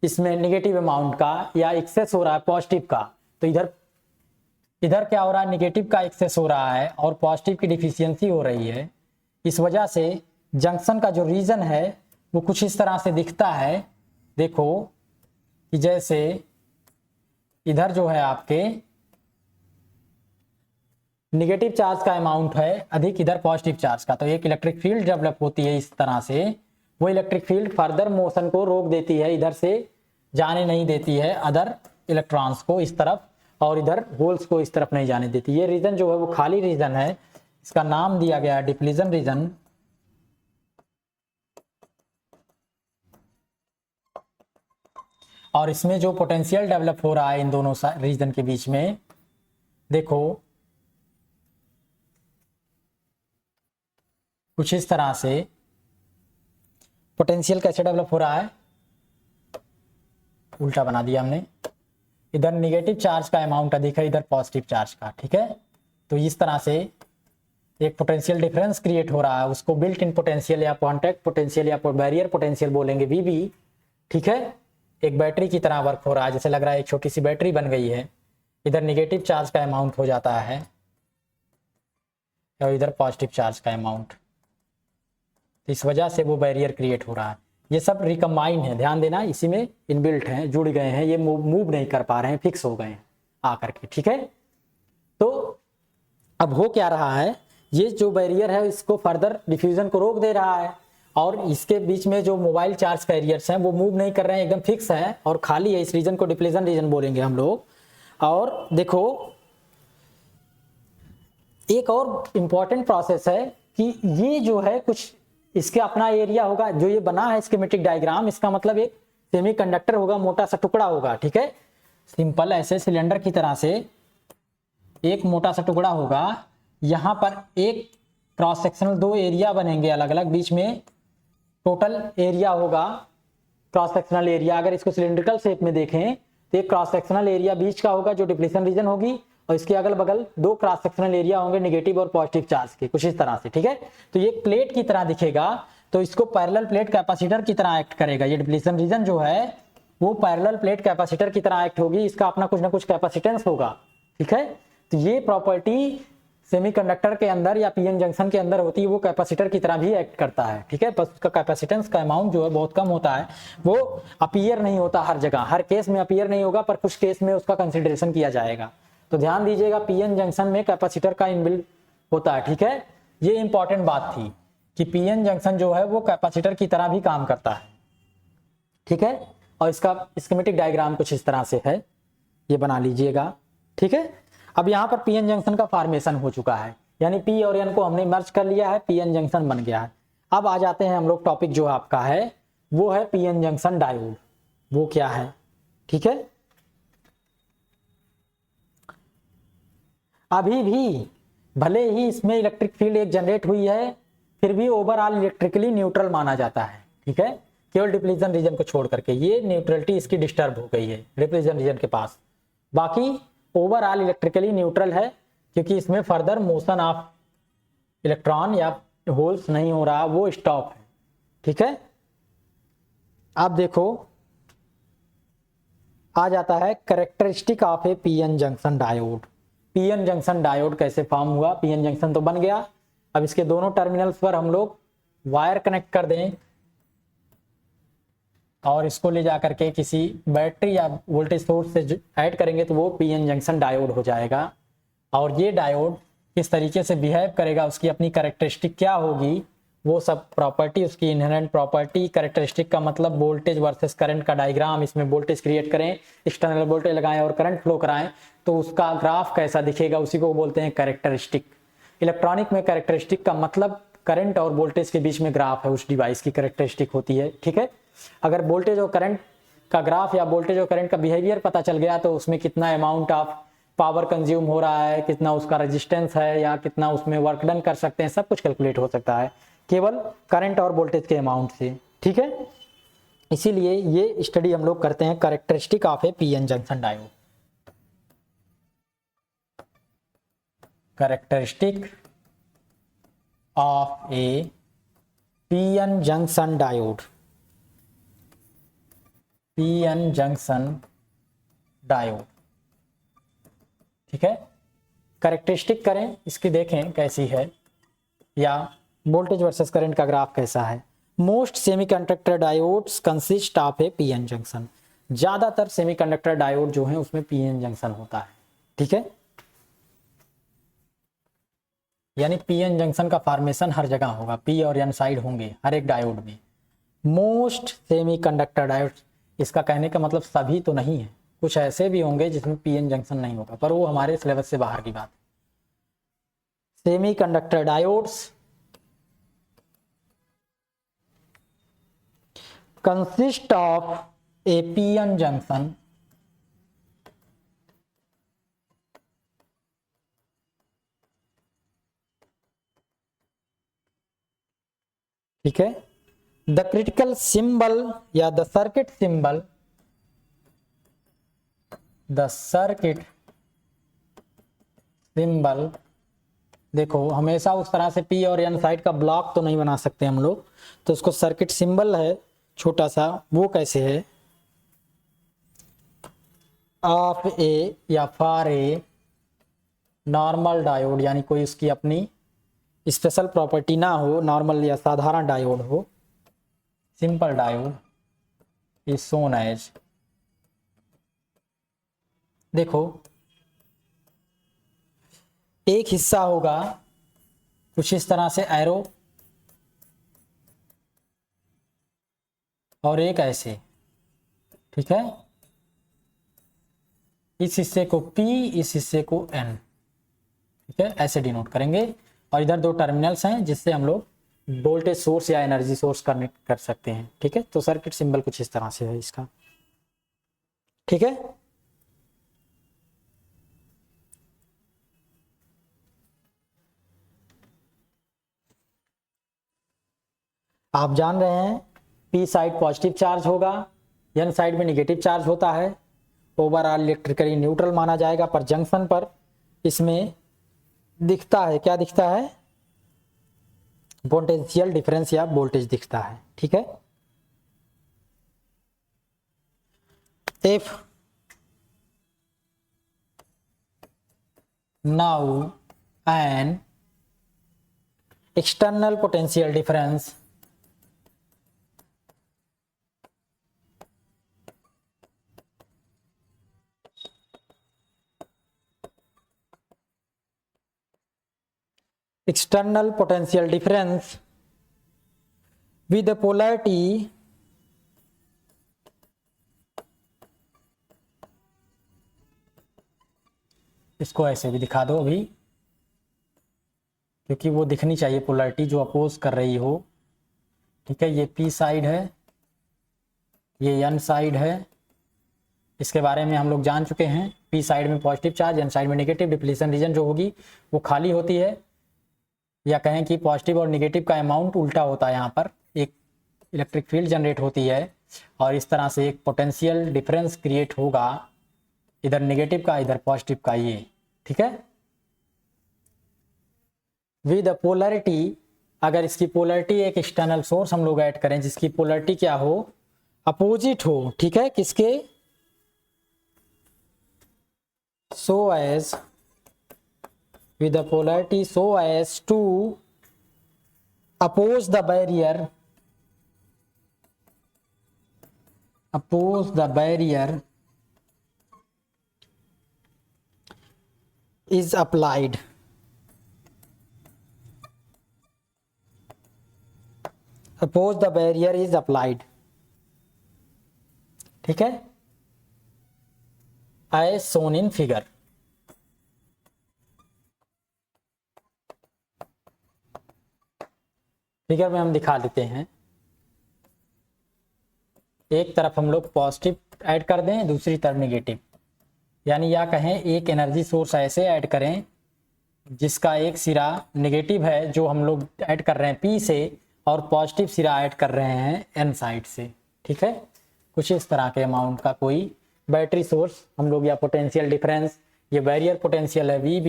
इसमें निगेटिव अमाउंट का, या एक्सेस हो रहा है पॉजिटिव का। तो इधर क्या हो रहा है, निगेटिव का एक्सेस हो रहा है और पॉजिटिव की डिफिशियंसी हो रही है। इस वजह से जंक्शन का जो रीजन है वो कुछ इस तरह से दिखता है। देखो कि जैसे इधर जो है आपके निगेटिव चार्ज का अमाउंट है अधिक, इधर पॉजिटिव चार्ज का, तो एक इलेक्ट्रिक फील्ड डेवलप होती है इस तरह से। वो इलेक्ट्रिक फील्ड फर्दर मोशन को रोक देती है, इधर से जाने नहीं देती है अदर इलेक्ट्रॉन्स को इस तरफ, और इधर होल्स को इस तरफ नहीं जाने देती। ये रीजन जो है वो खाली रीजन है, इसका नाम दिया गया है डिप्लीशन रीजन। और इसमें जो पोटेंशियल डेवलप हो रहा है इन दोनों रीजन के बीच में, देखो कुछ इस तरह से पोटेंशियल कैसे डेवलप हो रहा है, उल्टा बना दिया हमने। इधर निगेटिव चार्ज का अमाउंट अधिक है, इधर पॉजिटिव चार्ज का। ठीक है, तो इस तरह से एक पोटेंशियल डिफरेंस क्रिएट हो रहा है, उसको बिल्ट इन पोटेंशियल या कॉन्टैक्ट पोटेंशियल या बैरियर पोटेंशियल बोलेंगे, VB। ठीक है, एक बैटरी की तरह वर्क हो रहा है, जैसे लग रहा है एक छोटी सी बैटरी बन गई है। इधर निगेटिव चार्ज का अमाउंट हो जाता है और इधर पॉजिटिव चार्ज का अमाउंट, इस वजह से वो बैरियर क्रिएट हो रहा है। ये सब रिकम्बाइन है, ध्यान देना, इसी में इनबिल्ट हैं, जुड़ गए हैं, ये मूव नहीं कर पा रहे हैं, फिक्स हो गए हैं आकर के। ठीक है, तो अब हो क्या रहा है, ये जो बैरियर है इसको फर्दर डिफ्यूजन को रोक दे रहा है, और इसके बीच में जो मोबाइल चार्ज कैरियर्स हैं वो मूव नहीं कर रहे हैं, एकदम फिक्स है और खाली है। इस रीजन को डिप्लीशन रीजन बोलेंगे हम लोग। और देखो एक और इंपॉर्टेंट प्रोसेस है कि ये जो है कुछ इसके अपना एरिया होगा, जो ये बना है स्कीमेटिक डायग्राम, इसका मतलब एक सेमीकंडक्टर होगा, मोटा सा टुकड़ा होगा। ठीक है, सिंपल ऐसे सिलेंडर की तरह से एक मोटा सा टुकड़ा होगा, यहाँ पर एक क्रॉस सेक्शनल दो एरिया बनेंगे अलग अलग, बीच में टोटल एरिया होगा क्रॉस सेक्शनल एरिया। अगर इसको सिलिंड्रिकल शेप में देखें तो एक क्रॉस सेक्शनल एरिया बीच का होगा जो डिप्लीशन रीजन होगी, और इसके अगल बगल दो क्रॉस सेक्शनल एरिया होंगे नेगेटिव और पॉजिटिव चार्ज के, कुछ इस तरह से, ठीक है। तो ये प्लेट की तरह दिखेगा, तो इसको पैरेलल प्लेट कैपेसिटर की तरह एक्ट करेगा। ये डिप्लीशन रीजन जो है वो पैरेलल प्लेट कैपेसिटर की तरह एक्ट होगी, इसका अपना कुछ ना कुछ कैपेसिटेंस होगा, ठीक है। तो ये प्रॉपर्टी सेमीकंडक्टर के अंदर या पीएन जंक्शन के अंदर होती है, वो कैपेसिटर की तरह भी एक्ट करता है, ठीक है। बस उसका कैपेसिटेंस का अमाउंट जो है बहुत कम होता है, वो अपीयर नहीं होता हर जगह, हर केस में अपीयर नहीं होगा, पर कुछ केस में उसका कंसिडरेशन किया जाएगा। तो ध्यान दीजिएगा पीएन जंक्शन में कैपेसिटर का इनबिल्ट होता है, ठीक है। ये इंपॉर्टेंट बात थी कि पीएन जंक्शन जो है वो कैपेसिटर की तरह भी काम करता है, ठीक है। और इसका स्कीमेटिक डायग्राम कुछ इस तरह से है, ये बना लीजिएगा, ठीक है। अब यहाँ पर पीएन जंक्शन का फॉर्मेशन हो चुका है, यानी पी और एन को हमने मर्ज कर लिया है, पीएन जंक्शन बन गया है। अब आ जाते हैं हम लोग, टॉपिक जो आपका है वो है पीएन जंक्शन डायोड, वो क्या है, ठीक है। अभी भी भले ही इसमें इलेक्ट्रिक फील्ड एक जनरेट हुई है, फिर भी ओवरऑल इलेक्ट्रिकली न्यूट्रल माना जाता है, ठीक है। केवल डिप्लीशन रीजन को छोड़ करके ये न्यूट्रलिटी इसकी डिस्टर्ब हो गई है डिप्लीशन रीजन के पास, बाकी ओवरऑल इलेक्ट्रिकली न्यूट्रल है, क्योंकि इसमें फर्दर मोशन ऑफ इलेक्ट्रॉन या होल्स नहीं हो रहा, वो स्टॉप है, ठीक है। आप देखो आ जाता है characteristic of A PN junction diode. PN junction diode कैसे फॉर्म हुआ, पीएन जंक्शन तो बन गया, अब इसके दोनों टर्मिनल्स पर हम लोग वायर कनेक्ट कर दें और इसको ले जाकर के किसी बैटरी या वोल्टेज सोर्स से ऐड करेंगे तो वो पीएन जंक्शन डायोड हो जाएगा। और ये डायोड किस तरीके से बिहेव करेगा, उसकी अपनी कैरेक्टरिस्टिक क्या होगी, वो सब प्रॉपर्टी, उसकी इनहेरेंट प्रॉपर्टी, कैरेक्टरिस्टिक का मतलब वोल्टेज वर्सेस करंट का डायग्राम, इसमें वोल्टेज क्रिएट करें, एक्सटर्नल वोल्टेज लगाएं और करंट फ्लो कराएं तो उसका ग्राफ कैसा दिखेगा, उसी को बोलते हैं कैरेक्टरिस्टिक। इलेक्ट्रॉनिक में कैरेक्टरिस्टिक का मतलब करंट और वोल्टेज के बीच में ग्राफ है, उस डिवाइस की कैरेक्टरिस्टिक होती है, ठीक है। अगर वोल्टेज और करंट का ग्राफ या वोल्टेज और करंट का बिहेवियर पता चल गया तो उसमें कितना अमाउंट ऑफ पावर कंज्यूम हो रहा है, कितना उसका रेजिस्टेंस है, या कितना उसमें वर्क डन कर सकते हैं, सब कुछ कैलकुलेट हो सकता है केवल करंट और वोल्टेज के अमाउंट से, ठीक है। इसीलिए ये स्टडी हम लोग करते हैं characteristic of A PN junction diode. Characteristic of A PN junction diode, PN junction diode, ठीक है। कैरेक्टरिस्टिक करें इसकी, देखें कैसी है, या वोल्टेज वर्सेस करंट का ग्राफ कैसा है। Most semiconductor diodes consist of A PN junction, ज्यादातर सेमीकंडक्टर डायोड जो है उसमें पीएन जंक्शन होता है, ठीक है। यानी पीएन जंक्शन का फॉर्मेशन हर जगह होगा, पी और एन साइड होंगे हर एक डायोड में। मोस्ट सेमीकंडक्टर डायोड्स, इसका कहने का मतलब सभी तो नहीं है, कुछ ऐसे भी होंगे जिसमें पीएन जंक्शन नहीं होगा, पर वो हमारे सिलेबस से बाहर की बात। Semiconductor diodes consist of a PN junction ठीक है। द क्रिटिकल सिंबल या the circuit symbol, the circuit symbol, देखो हमेशा उस तरह से पी और एन साइड का ब्लॉक तो नहीं बना सकते हम लोग, तो उसको सर्किट सिंबल है छोटा सा, वो कैसे है, ऑफ ए या फॉर ए नॉर्मल डायोड, यानी कोई उसकी अपनी स्पेशल प्रॉपर्टी ना हो, नॉर्मल या साधारण डायोड हो, simple diode is shown as, देखो एक हिस्सा होगा कुछ इस तरह से एरो, और एक ऐसे, ठीक है। इस हिस्से को P, इस हिस्से को N, ठीक है, ऐसे डिनोट करेंगे। और इधर दो टर्मिनल्स हैं जिससे हम लोग वोल्टेज सोर्स या एनर्जी सोर्स कनेक्ट कर सकते हैं, ठीक है। तो सर्किट सिंबल कुछ इस तरह से है इसका, ठीक है। आप जान रहे हैं P साइड पॉजिटिव चार्ज होगा, N साइड में निगेटिव चार्ज होता है, ओवरऑल इलेक्ट्रिकली न्यूट्रल माना जाएगा, पर जंक्शन पर इसमें दिखता है, क्या दिखता है, पोटेंशियल डिफरेंस या वोल्टेज दिखता है। ठीक है, if now an external potential difference with the polarity इसको ऐसे भी दिखा दो अभी, क्योंकि वो दिखनी चाहिए पोलैरिटी जो अपोज कर रही हो। ठीक है, ये पी साइड है, ये एन साइड है, इसके बारे में हम लोग जान चुके हैं। पी साइड में पॉजिटिव चार्ज, एन साइड में नेगेटिव। डिप्लीशन रीजन जो होगी वो खाली होती है, या कहें कि पॉजिटिव और नेगेटिव का अमाउंट उल्टा होता है। यहाँ पर एक इलेक्ट्रिक फील्ड जनरेट होती है और इस तरह से एक पोटेंशियल डिफरेंस क्रिएट होगा, इधर नेगेटिव का इधर पॉजिटिव का, ये ठीक है। विद पोलैरिटी, अगर इसकी पोलैरिटी एक एक्सटर्नल सोर्स हम लोग ऐड करें जिसकी पोलैरिटी क्या हो, अपोजिट हो। ठीक है, किसके, so as with the polarity so as to oppose the barrier is applied। oppose the barrier is applied। ठीक है, as shown in figure। Figure में हम दिखा देते हैं, एक तरफ हम लोग पॉजिटिव ऐड कर दें, दूसरी तरफ नेगेटिव, यानी या कहें एक एनर्जी सोर्स ऐसे ऐड करें जिसका एक सिरा नेगेटिव है जो हम लोग ऐड कर रहे हैं पी से, और पॉजिटिव सिरा ऐड कर रहे हैं एन साइड से। ठीक है, कुछ इस तरह के अमाउंट का कोई बैटरी सोर्स हम लोग, या पोटेंशियल डिफरेंस, ये बैरियर पोटेंशियल है वी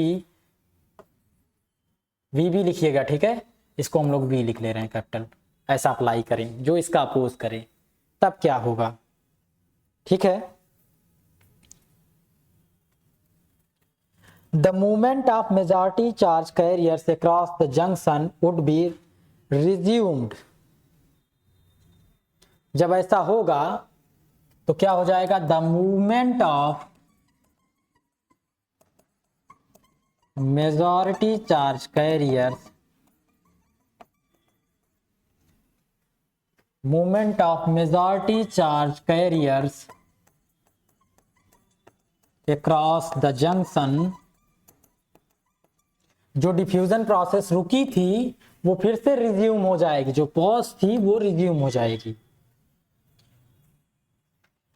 बी लिखिएगा। ठीक है, इसको हम लोग वी लिख ले रहे हैं कैपिटल, ऐसा अप्लाई करें जो इसका अपोज करे, तब क्या होगा। ठीक है, the movement of majority charge carriers across the junction would be resumed. जब ऐसा होगा तो क्या हो जाएगा, the movement of majority charge carriers, movement of majority charge carriers across the junction, जो डिफ्यूजन प्रोसेस रुकी थी वो फिर से रिज्यूम हो जाएगी, जो पॉज थी वो रिज्यूम हो जाएगी।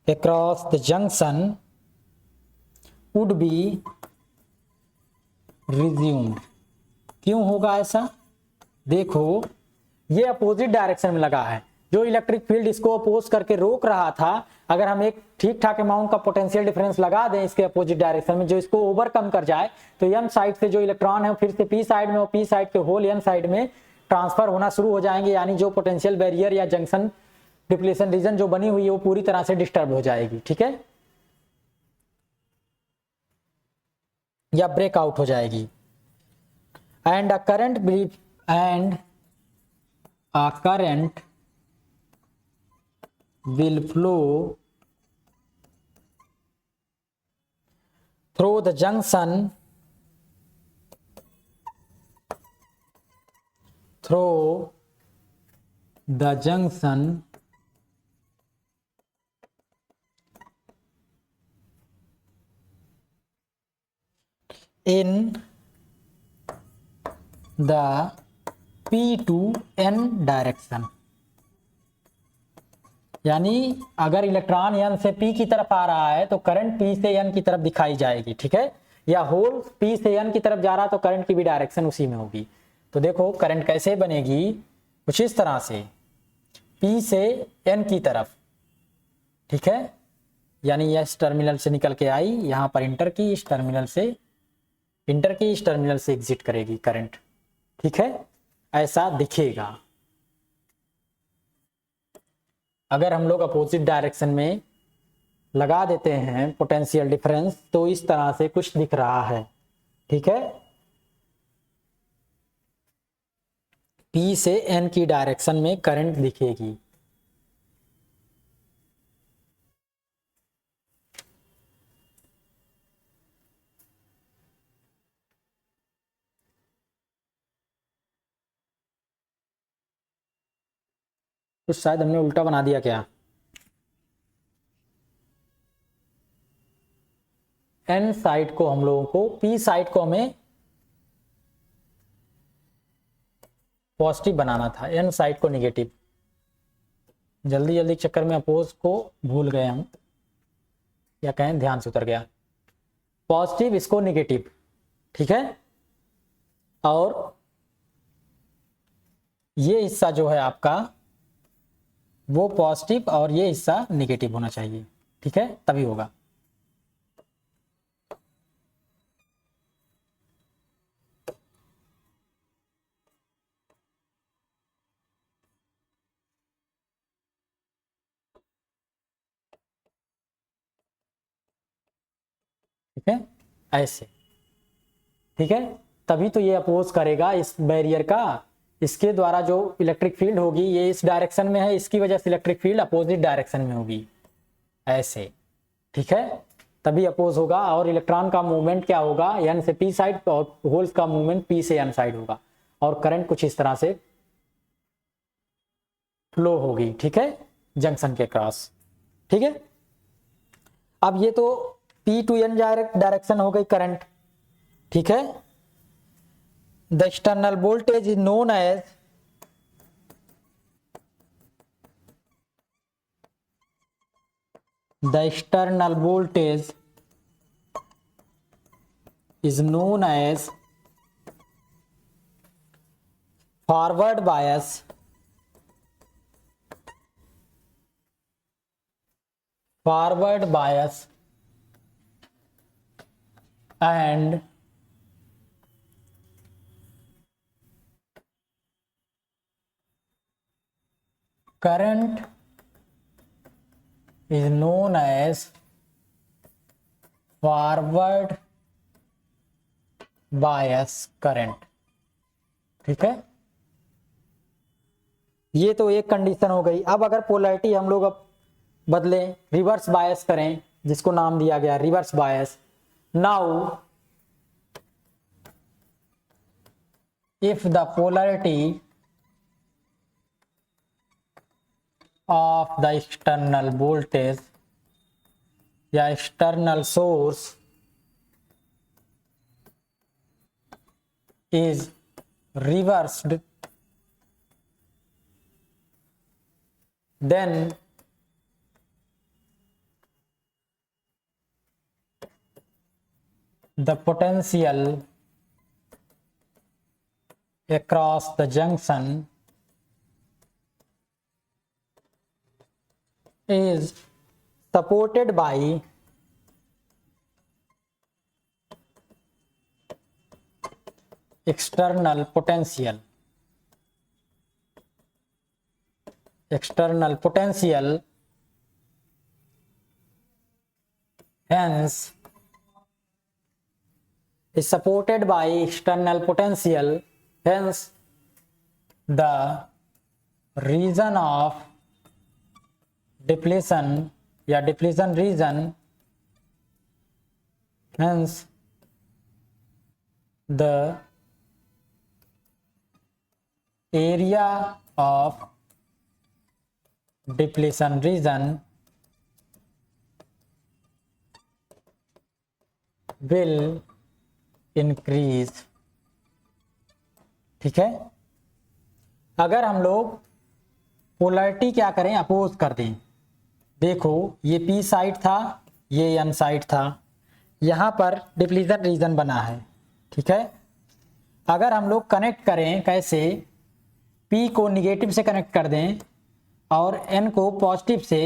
across the junction would be resumed। क्यों होगा ऐसा, देखो ये अपोजिट डायरेक्शन में लगा है, जो इलेक्ट्रिक फील्ड इसको अपोज करके रोक रहा था, अगर हम एक ठीक ठाक अमाउंट का पोटेंशियल डिफरेंस लगा दें इसके अपोजिट डायरेक्शन में जो इसको ओवरकम कर जाए, तो एन साइड से जो इलेक्ट्रॉन है फिर से पी साइड में, और पी साइड के होल एन साइड में ट्रांसफर होना शुरू हो जाएंगे, यानी जो पोटेंशियल बैरियर या जंक्शन डिप्लीशन रीजन जो बनी हुई है वो पूरी तरह से डिस्टर्ब हो जाएगी। ठीक है, या ब्रेकआउट हो जाएगी। And a current will flow through the junction in the P to N direction. यानी अगर इलेक्ट्रॉन एन से पी की तरफ आ रहा है तो करंट पी से एन की तरफ दिखाई जाएगी। ठीक है, या होल पी से एन की तरफ जा रहा तो करंट की भी डायरेक्शन उसी में होगी। तो देखो करंट कैसे बनेगी, कुछ इस तरह से, पी से एन की तरफ। ठीक है, यानी यह इस टर्मिनल से निकल के आई, यहाँ पर इंटर की, इस टर्मिनल से एग्जिट करेगी करंट। ठीक है, ऐसा दिखेगा। अगर हम लोग अपोजिट डायरेक्शन में लगा देते हैं पोटेंशियल डिफरेंस तो इस तरह से कुछ दिख रहा है। ठीक है, P से N की डायरेक्शन में करंट दिखेगी। तो शायद हमने उल्टा बना दिया क्या? N साइड को हम लोगों को, P साइड को हमें पॉजिटिव बनाना था, N साइड को निगेटिव। जल्दी जल्दी चक्कर में अपोज को भूल गए हम, या कहें ध्यान से उतर गया। पॉजिटिव, इसको निगेटिव। ठीक है, और ये हिस्सा जो है आपका वो पॉजिटिव और ये हिस्सा निगेटिव होना चाहिए। ठीक है, तभी होगा। ठीक है, ऐसे। ठीक है, तभी तो ये अपोज करेगा इस बैरियर का। इसके द्वारा जो इलेक्ट्रिक फील्ड होगी ये इस डायरेक्शन में है, इसकी वजह से इलेक्ट्रिक फील्ड अपोजिट डायरेक्शन में होगी, ऐसे। ठीक है, तभी अपोज होगा। और इलेक्ट्रॉन का मूवमेंट क्या होगा, N से P साइड, और होल्स का मूवमेंट P से N साइड होगा, और करंट कुछ इस तरह से फ्लो होगी। ठीक है, जंक्शन के क्रॉस। ठीक है, अब ये तो P to N डायरेक्शन हो गई करंट। ठीक है, the external voltage is known as the external voltage is known as forward bias and current is known as forward bias current। ठीक है, ये तो एक कंडीशन हो गई। अब अगर पोलैरिटी हम लोग अब बदलें, रिवर्स बायस करें, जिसको नाम दिया गया reverse bias. Now if the polarity of the external voltage या external source is reversed, then the potential across the junction is supported by external potential। Hence is supported by external potential, hence the region of depletion या depletion region, hence the area of depletion region will increase। ठीक है, अगर हम लोग polarity क्या करें, oppose कर दें। देखो ये P साइड था, ये N साइड था, यहाँ पर डिप्लीशन रीजन बना है। ठीक है, अगर हम लोग कनेक्ट करें, कैसे, P को निगेटिव से कनेक्ट कर दें और N को पॉजिटिव से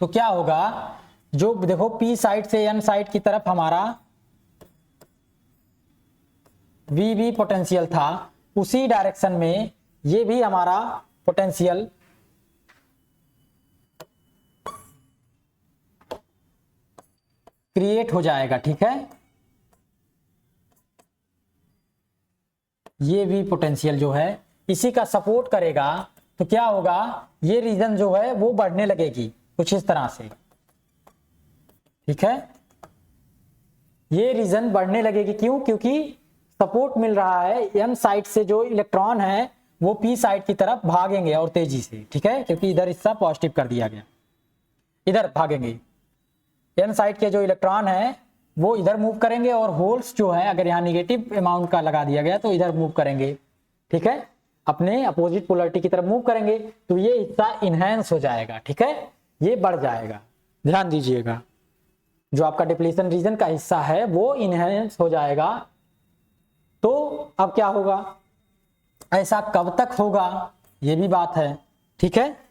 तो क्या होगा, जो देखो पी साइड से एन साइड की तरफ हमारा वी पोटेंशियल था, उसी डायरेक्शन में ये भी हमारा पोटेंशियल क्रिएट हो जाएगा। ठीक है, ये भी पोटेंशियल जो है इसी का सपोर्ट करेगा। तो क्या होगा, ये रीजन जो है वो बढ़ने लगेगी कुछ इस तरह से। ठीक है, ये रीजन बढ़ने लगेगी, क्यों? क्योंकि सपोर्ट मिल रहा है, एन साइड से जो इलेक्ट्रॉन है वो पी साइड की तरफ भागेंगे और तेजी से। ठीक है, क्योंकि इधर हिस्सा पॉजिटिव कर दिया गया, इधर भागेंगे। एन साइड के जो इलेक्ट्रॉन है वो इधर मूव करेंगे, और होल्स जो है अगर यहाँ निगेटिव अमाउंट का लगा दिया गया तो इधर मूव करेंगे। ठीक है, अपने अपोजिट पोलरिटी की तरफ मूव करेंगे, तो ये हिस्सा इनहेंस हो जाएगा। ठीक है, ये बढ़ जाएगा, ध्यान दीजिएगा। जो आपका डिप्लीशन रीजन का हिस्सा है वो इनहेंस हो जाएगा। तो अब क्या होगा, ऐसा कब तक होगा, ये भी बात है। ठीक है,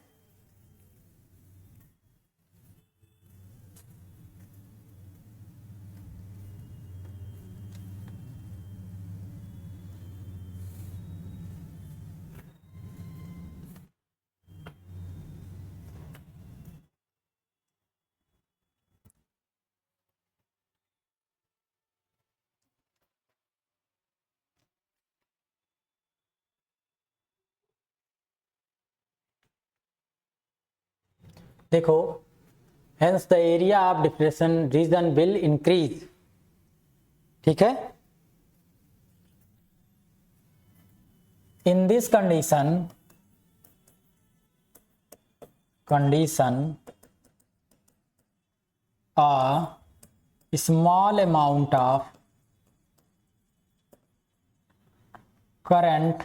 देखो, hence the area of depression region will increase। ठीक है, in this condition a small amount of current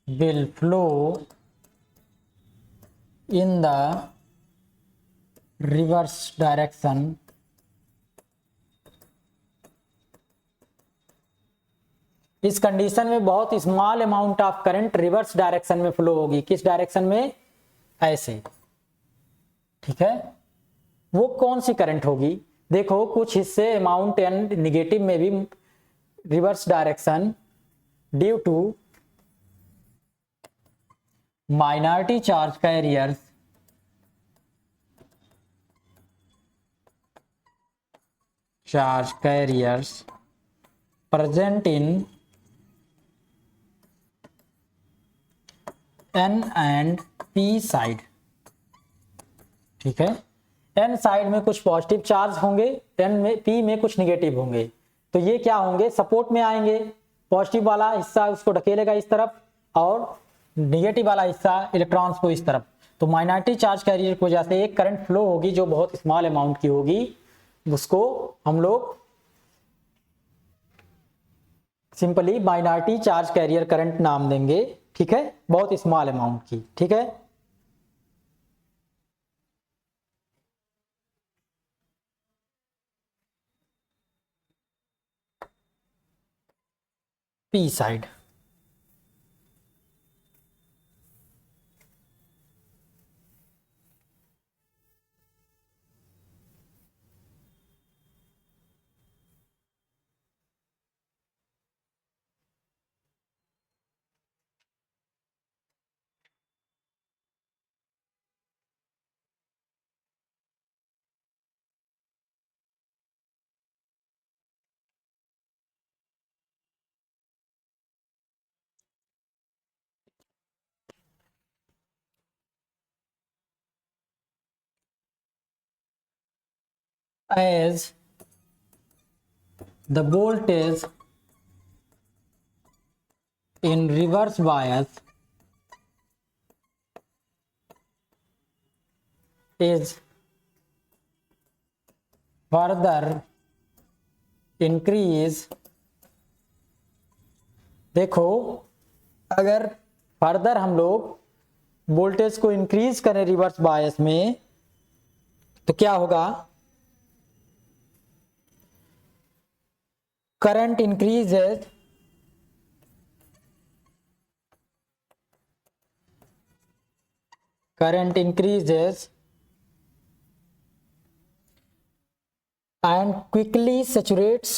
will flow in the reverse direction इस कंडीशन में बहुत small amount of current reverse direction में फ्लो होगी। किस डायरेक्शन में? ऐसे। ठीक है, वो कौन सी करंट होगी? देखो, कुछ हिस्से अमाउंट एंड निगेटिव में भी reverse direction due to minority charge carriers present in N and P side. ठीक है, N साइड में कुछ पॉजिटिव चार्ज होंगे, N में P में कुछ निगेटिव होंगे। तो ये क्या होंगे, सपोर्ट में आएंगे। पॉजिटिव वाला हिस्सा उसको ढकेलेगा इस तरफ, और निगेटिव वाला हिस्सा इलेक्ट्रॉन्स को इस तरफ। तो माइनॉरिटी चार्ज कैरियर की वजह से एक करंट फ्लो होगी जो बहुत स्मॉल अमाउंट की होगी, उसको हम लोग simply minority charge carrier current नाम देंगे। ठीक है, बहुत स्मॉल अमाउंट की। ठीक है, P side. As the voltage in reverse bias is further increase। देखो, अगर फर्दर हम लोग वोल्टेज को इंक्रीज करें रिवर्स बायस में, तो क्या होगा, current increases current increases and quickly saturates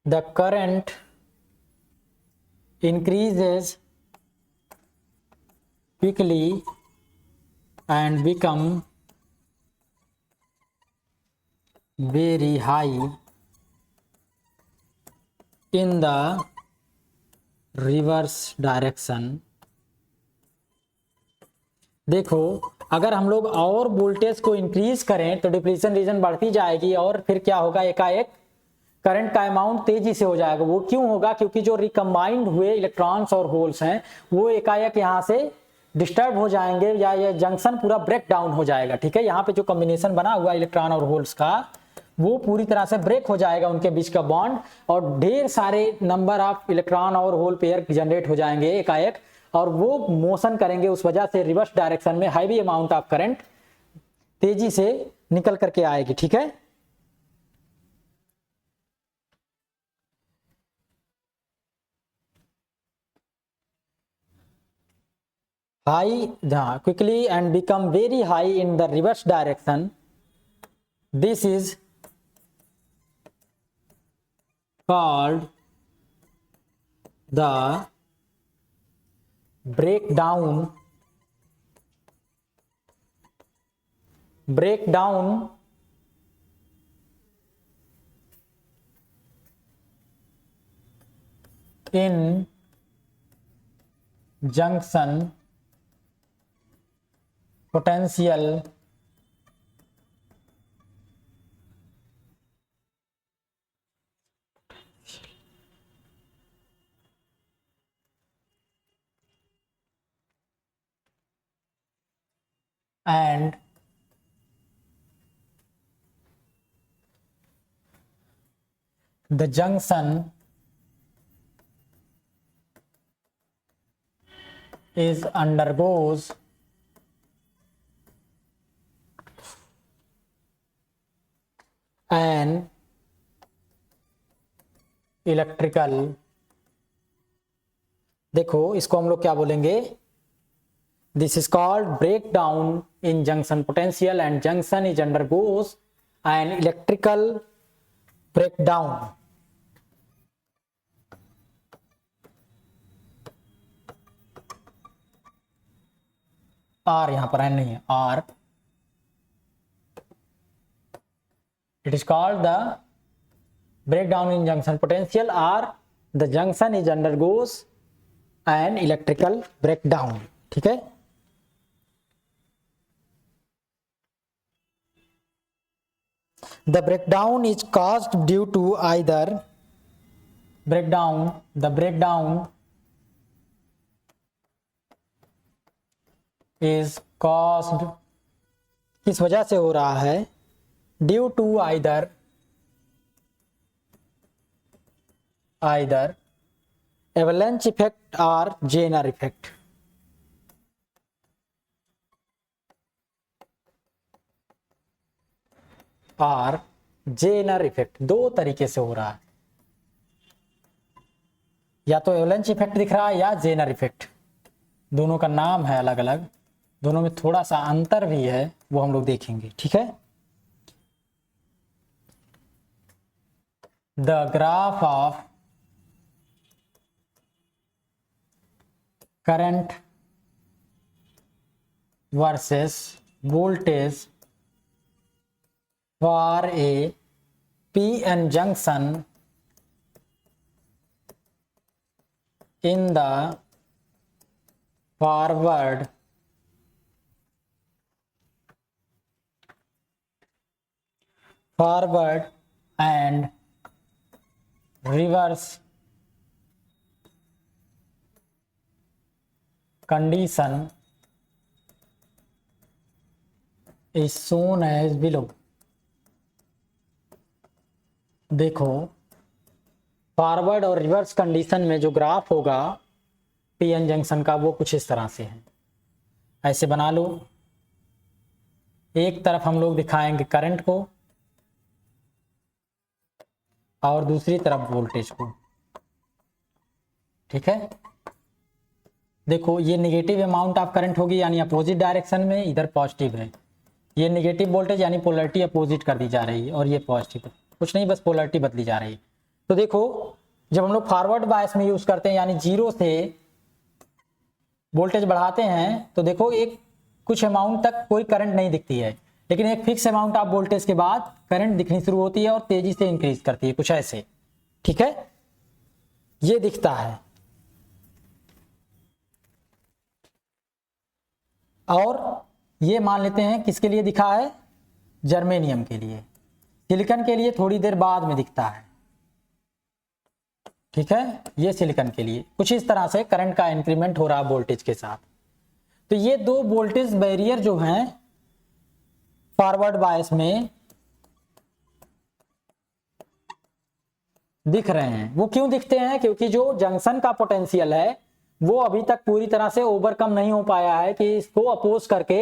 the current increases quickly and become very high in the reverse direction। देखो, अगर हम लोग और वोल्टेज को इंक्रीज करें तो डिप्लीशन रीजन बढ़ती जाएगी और फिर क्या होगा, एकाएक करंट का अमाउंट तेजी से हो जाएगा। वो क्यों होगा? क्योंकि जो रिकम्बाइंड हुए इलेक्ट्रॉन्स और होल्स हैं वो एकाएक यहाँ से डिस्टर्ब हो जाएंगे या ये जंक्शन पूरा ब्रेक डाउन हो जाएगा। ठीक है, यहाँ पे जो कॉम्बिनेशन बना हुआ इलेक्ट्रॉन और होल्स का वो पूरी तरह से ब्रेक हो जाएगा, उनके बीच का बॉन्ड, और ढेर सारे नंबर ऑफ इलेक्ट्रॉन और होल पेयर जनरेट हो जाएंगे एकाएक, और वो मोशन करेंगे। उस वजह से रिवर्स डायरेक्शन में हैवी अमाउंट ऑफ करंट तेजी से निकल करके आएगी। ठीक है, high, quickly and become very high in the reverse direction. This is called the breakdown in junction potential and the junction is undergoes an electrical, देखो इसको हम लोग क्या बोलेंगे, this is called break down in junction potential and junction is undergoes an electrical break down. R यहां पर N नहीं है, R, it is called the breakdown in junction potential, or the junction is undergoes an electrical breakdown। ठीक है, the breakdown is caused due to either the breakdown is caused, किस वजह से हो रहा है, due to either avalanche effect or Zener effect। और Jenner effect दो तरीके से हो रहा है, या तो एवलांच इफेक्ट दिख रहा है या जेनर इफेक्ट, दोनों का नाम है अलग अलग, दोनों में थोड़ा सा अंतर भी है, वो हम लोग देखेंगे। ठीक है, the graph of current versus voltage for a PN junction in the forward and reverse condition is shown as below। देखो, फॉरवर्ड और रिवर्स कंडीशन में जो ग्राफ होगा पीएन जंक्शन का वो कुछ इस तरह से है, ऐसे बना लो, एक तरफ हम लोग दिखाएंगे करंट को और दूसरी तरफ वोल्टेज को। ठीक है, देखो ये नेगेटिव अमाउंट ऑफ करंट होगी यानी अपोजिट डायरेक्शन में, इधर पॉजिटिव है। ये नेगेटिव वोल्टेज यानी पोलैरिटी अपोजिट कर दी जा रही है और ये पॉजिटिव है, कुछ नहीं बस पोलैरिटी बदली जा रही है। तो देखो जब हम लोग फॉरवर्ड बायस में यूज करते हैं यानी जीरो से वोल्टेज बढ़ाते हैं तो देखो एक कुछ अमाउंट तक कोई करंट नहीं दिखती है, लेकिन एक फिक्स अमाउंट ऑफ वोल्टेज के बाद करंट दिखनी शुरू होती है और तेजी से इंक्रीज करती है, कुछ ऐसे। ठीक है, ये दिखता है। और ये मान लेते हैं किसके लिए दिखा है, जर्मेनियम के लिए। सिलिकॉन के लिए थोड़ी देर बाद में दिखता है। ठीक है, ये सिलिकॉन के लिए कुछ इस तरह से करंट का इंक्रीमेंट हो रहा है वोल्टेज के साथ। तो ये दो वोल्टेज बैरियर जो हैं फॉरवर्ड बायस में दिख रहे हैं, वो क्यों दिखते हैं, क्योंकि जो जंक्शन का पोटेंशियल है वो अभी तक पूरी तरह से ओवरकम नहीं हो पाया है कि इसको अपोज करके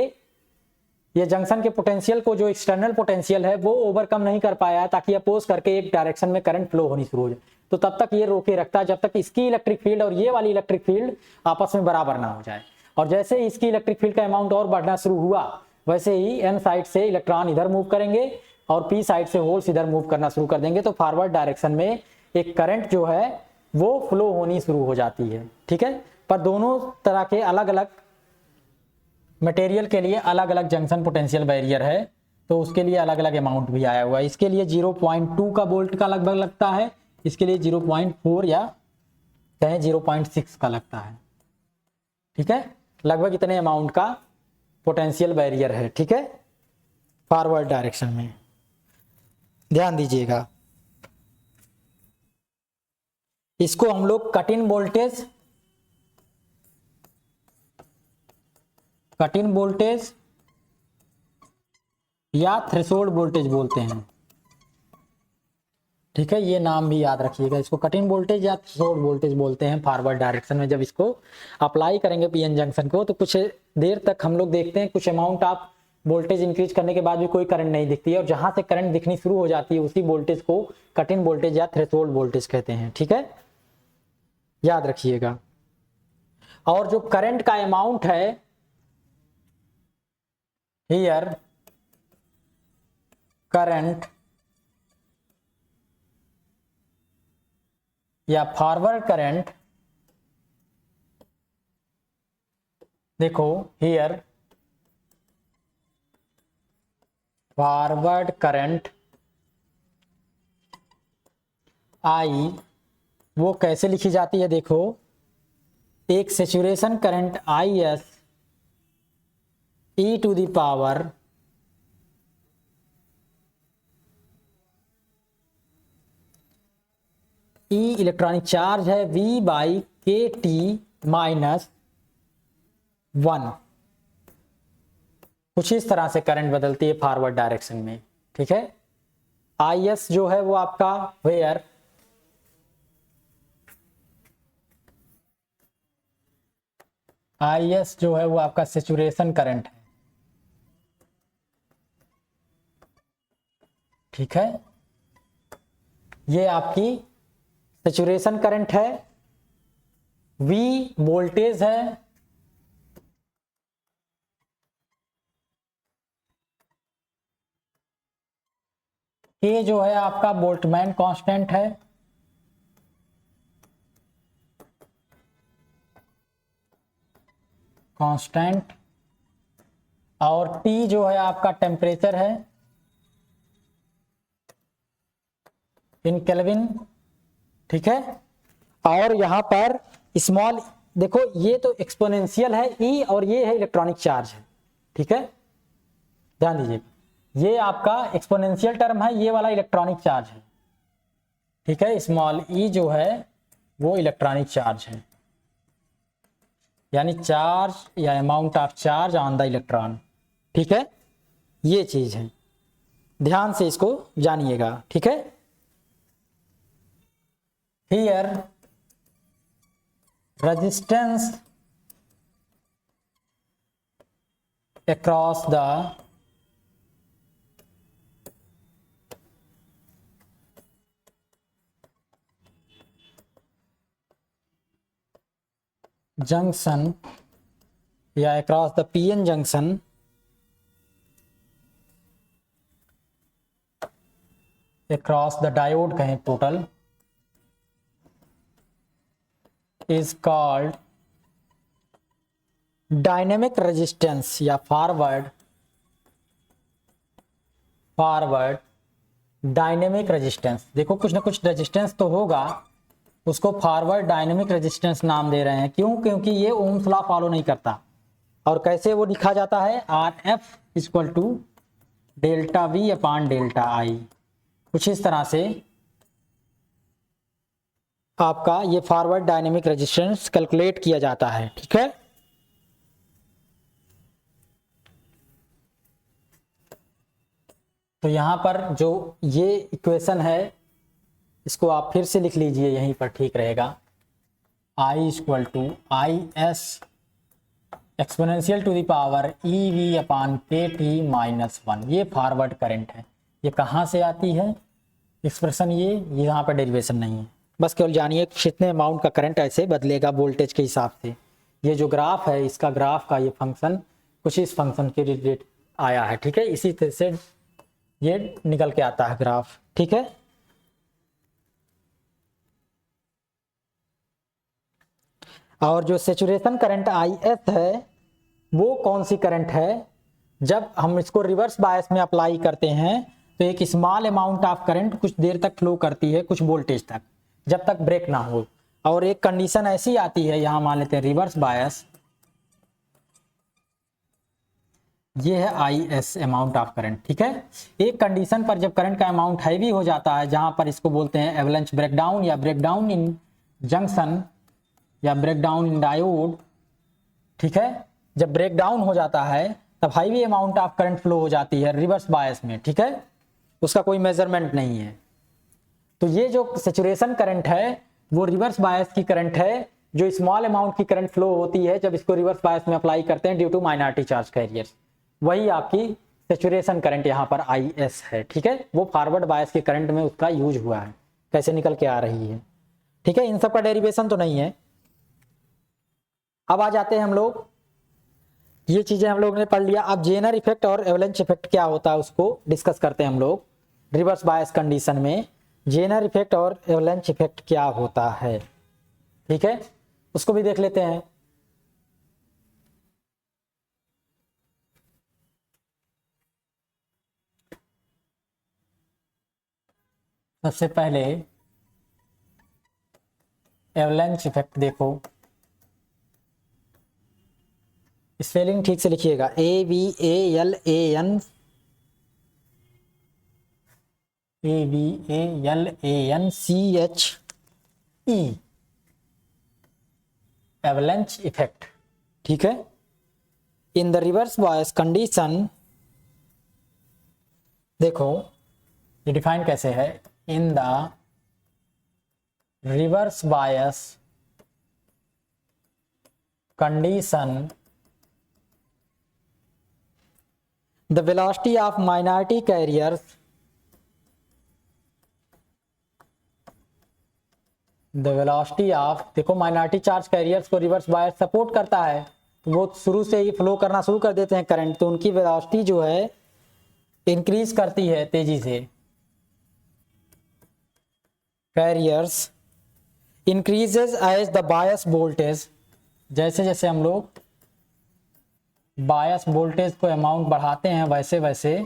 ये जंक्शन के पोटेंशियल को, जो एक्सटर्नल पोटेंशियल है वो ओवरकम नहीं कर पाया है ताकि अपोज करके एक डायरेक्शन में करंट फ्लो होनी शुरू हो जाए। तो तब तक ये रोके रखता है जब तक इसकी इलेक्ट्रिक फील्ड और ये वाली इलेक्ट्रिक फील्ड आपस में बराबर ना हो जाए। और जैसे ही इसकी इलेक्ट्रिक फील्ड का अमाउंट और बढ़ना शुरू हुआ वैसे ही एन साइड से इलेक्ट्रॉन इधर मूव करेंगे और पी साइड से होल्स इधर मूव करना शुरू कर देंगे। तो फॉरवर्ड डायरेक्शन में एक करंट जो है वो फ्लो होनी शुरू हो जाती है। ठीक है, पर दोनों तरह के अलग अलग मटेरियल के लिए अलग अलग जंक्शन पोटेंशियल बैरियर है, तो उसके लिए अलग अलग अमाउंट भी आया हुआ है। इसके लिए 0.2 का वोल्ट का लगभग लगता है, इसके लिए 0.4 या कहें 0.6 का लगता है। ठीक है, लगभग इतने अमाउंट का पोटेंशियल बैरियर है। ठीक है, फॉरवर्ड डायरेक्शन में ध्यान दीजिएगा। इसको हम लोग कट इन वोल्टेज या थ्रेशोल्ड वोल्टेज बोलते हैं। ठीक है, ये नाम भी याद रखिएगा, इसको कट इन वोल्टेज या थ्रेशोल्ड वोल्टेज बोलते हैं फॉरवर्ड डायरेक्शन में। जब इसको अप्लाई करेंगे पीएन जंक्शन को तो कुछ देर तक हम लोग देखते हैं कुछ अमाउंट ऑफ वोल्टेज इंक्रीज करने के बाद भी कोई करंट नहीं दिखती है, और जहां से करंट दिखनी शुरू हो जाती है उसी वोल्टेज को कट इन वोल्टेज या थ्रेशोल्ड वोल्टेज कहते हैं। ठीक है, याद रखिएगा। और जो करंट का अमाउंट है हियर करंट या फॉरवर्ड करंट, देखो हियर फॉरवर्ड करंट आई वो कैसे लिखी जाती है, देखो एक saturation current I S e to the power e electronic charge है V by K T minus 1। कुछ इस तरह से करंट बदलती है फॉरवर्ड डायरेक्शन में। ठीक है, आई एस जो है वो आपका वेयर आई एस जो है वो आपका सैचुरेशन करंट है। ठीक है, ये आपकी सैचुरेशन करंट है, V वोल्टेज है, K जो है आपका बोल्ट्जमैन कांस्टेंट है, कांस्टेंट, और T जो है आपका टेम्परेचर है इन केल्विन। ठीक है, और यहां पर स्मॉल, देखो ये तो एक्सपोनेंशियल है E और ये है इलेक्ट्रॉनिक चार्ज है। ठीक है, ध्यान दीजिए, ये आपका एक्सपोनेंशियल टर्म है, ये वाला इलेक्ट्रॉनिक चार्ज है। ठीक है, स्मॉल e जो है वो इलेक्ट्रॉनिक चार्ज है, यानी चार्ज या amount of charge on the electron. ठीक है, ये चीज है, ध्यान से इसको जानिएगा। ठीक है, here resistance across the junction या across the PN junction across the diode कहें total is called dynamic resistance या फॉरवर्ड डायनेमिक रेजिस्टेंस। देखो कुछ ना कुछ रेजिस्टेंस तो होगा, उसको फॉरवर्ड डायनेमिक रेजिस्टेंस नाम दे रहे हैं। क्यों? क्योंकि ये ओम्स लॉ फॉलो नहीं करता। और कैसे वो लिखा जाता है? R F equal to delta V upon delta I, कुछ इस तरह से आपका ये फॉरवर्ड डायनेमिक रेजिस्टेंस कैलकुलेट किया जाता है। ठीक है, तो यहां पर जो ये इक्वेशन है इसको आप फिर से लिख लीजिए, यहीं पर ठीक रहेगा। I equal to I S exponential to the power E V upon K T minus 1। ये फॉरवर्ड करंट है। ये कहाँ से आती है एक्सप्रेशन? ये यहाँ पर डेरिवेशन नहीं है, बस केवल जानिए कितने अमाउंट का करंट ऐसे बदलेगा वोल्टेज के हिसाब से। ये जो ग्राफ है, इसका ग्राफ का ये फंक्शन कुछ इस फंक्शन के रिलेटेड आया है। ठीक है, इसी तरह से ये निकल के आता है ग्राफ। ठीक है, और जो सेचुरेशन करंट आई एस है वो कौन सी करंट है? जब हम इसको रिवर्स बायस में अप्लाई करते हैं तो एक स्मॉल अमाउंट ऑफ करंट कुछ देर तक फ्लो करती है, कुछ वोल्टेज तक, जब तक ब्रेक ना हो। और एक कंडीशन ऐसी आती है, यहां मान लेते हैं रिवर्स बायस, ये है I S amount of current. ठीक है, एक कंडीशन पर जब करंट का अमाउंट हैवी हो जाता है, जहां पर इसको बोलते हैं एवलांच ब्रेकडाउन या ब्रेकडाउन इन जंक्शन या ब्रेकडाउन इन डायोड। ठीक है, जब ब्रेकडाउन हो जाता है तब heavy amount of current flow हो जाती है रिवर्स बायस में। ठीक है, उसका कोई मेजरमेंट नहीं है। तो ये जो सैचुरेशन करंट है वो रिवर्स बायस की करंट है, जो स्मॉल अमाउंट की करंट फ्लो होती है जब इसको रिवर्स बायस में अप्लाई करते हैं due to minority charge carriers. वही आपकी सैचुरेशन करंट यहाँ पर आई एस है। ठीक है, वो फॉरवर्ड बायस के करंट में उसका यूज हुआ है, कैसे निकल के आ रही है। ठीक है, इन सब का डेरिवेशन तो नहीं है। अब आ जाते हैं हम लोग, ये चीजें हम लोग ने पढ़ लिया। अब जेनर इफेक्ट और एवलांच इफेक्ट क्या होता है उसको डिस्कस करते हैं हम लोग। रिवर्स बायस कंडीशन में जेनर इफेक्ट और एवलांच इफेक्ट क्या होता है, ठीक है, उसको भी देख लेते हैं। सबसे पहले एवलांच इफेक्ट देखो, स्पेलिंग ठीक से लिखिएगा, AVALAN AVALANCHE एवलांच इफेक्ट। ठीक है, in the reverse bias condition, देखो ये डिफाइन कैसे है, in the reverse bias condition the velocity of minority carriers देखो माइनॉरिटी चार्ज कैरियर्स को रिवर्स बायस सपोर्ट करता है, तो वो शुरू से ही फ्लो करना शुरू कर देते हैं करंट, तो उनकी वेलोसिटी जो है इंक्रीज करती है तेजी से। Carriers increases as the bias voltage, जैसे जैसे हम लोग बायस वोल्टेज को अमाउंट बढ़ाते हैं वैसे वैसे,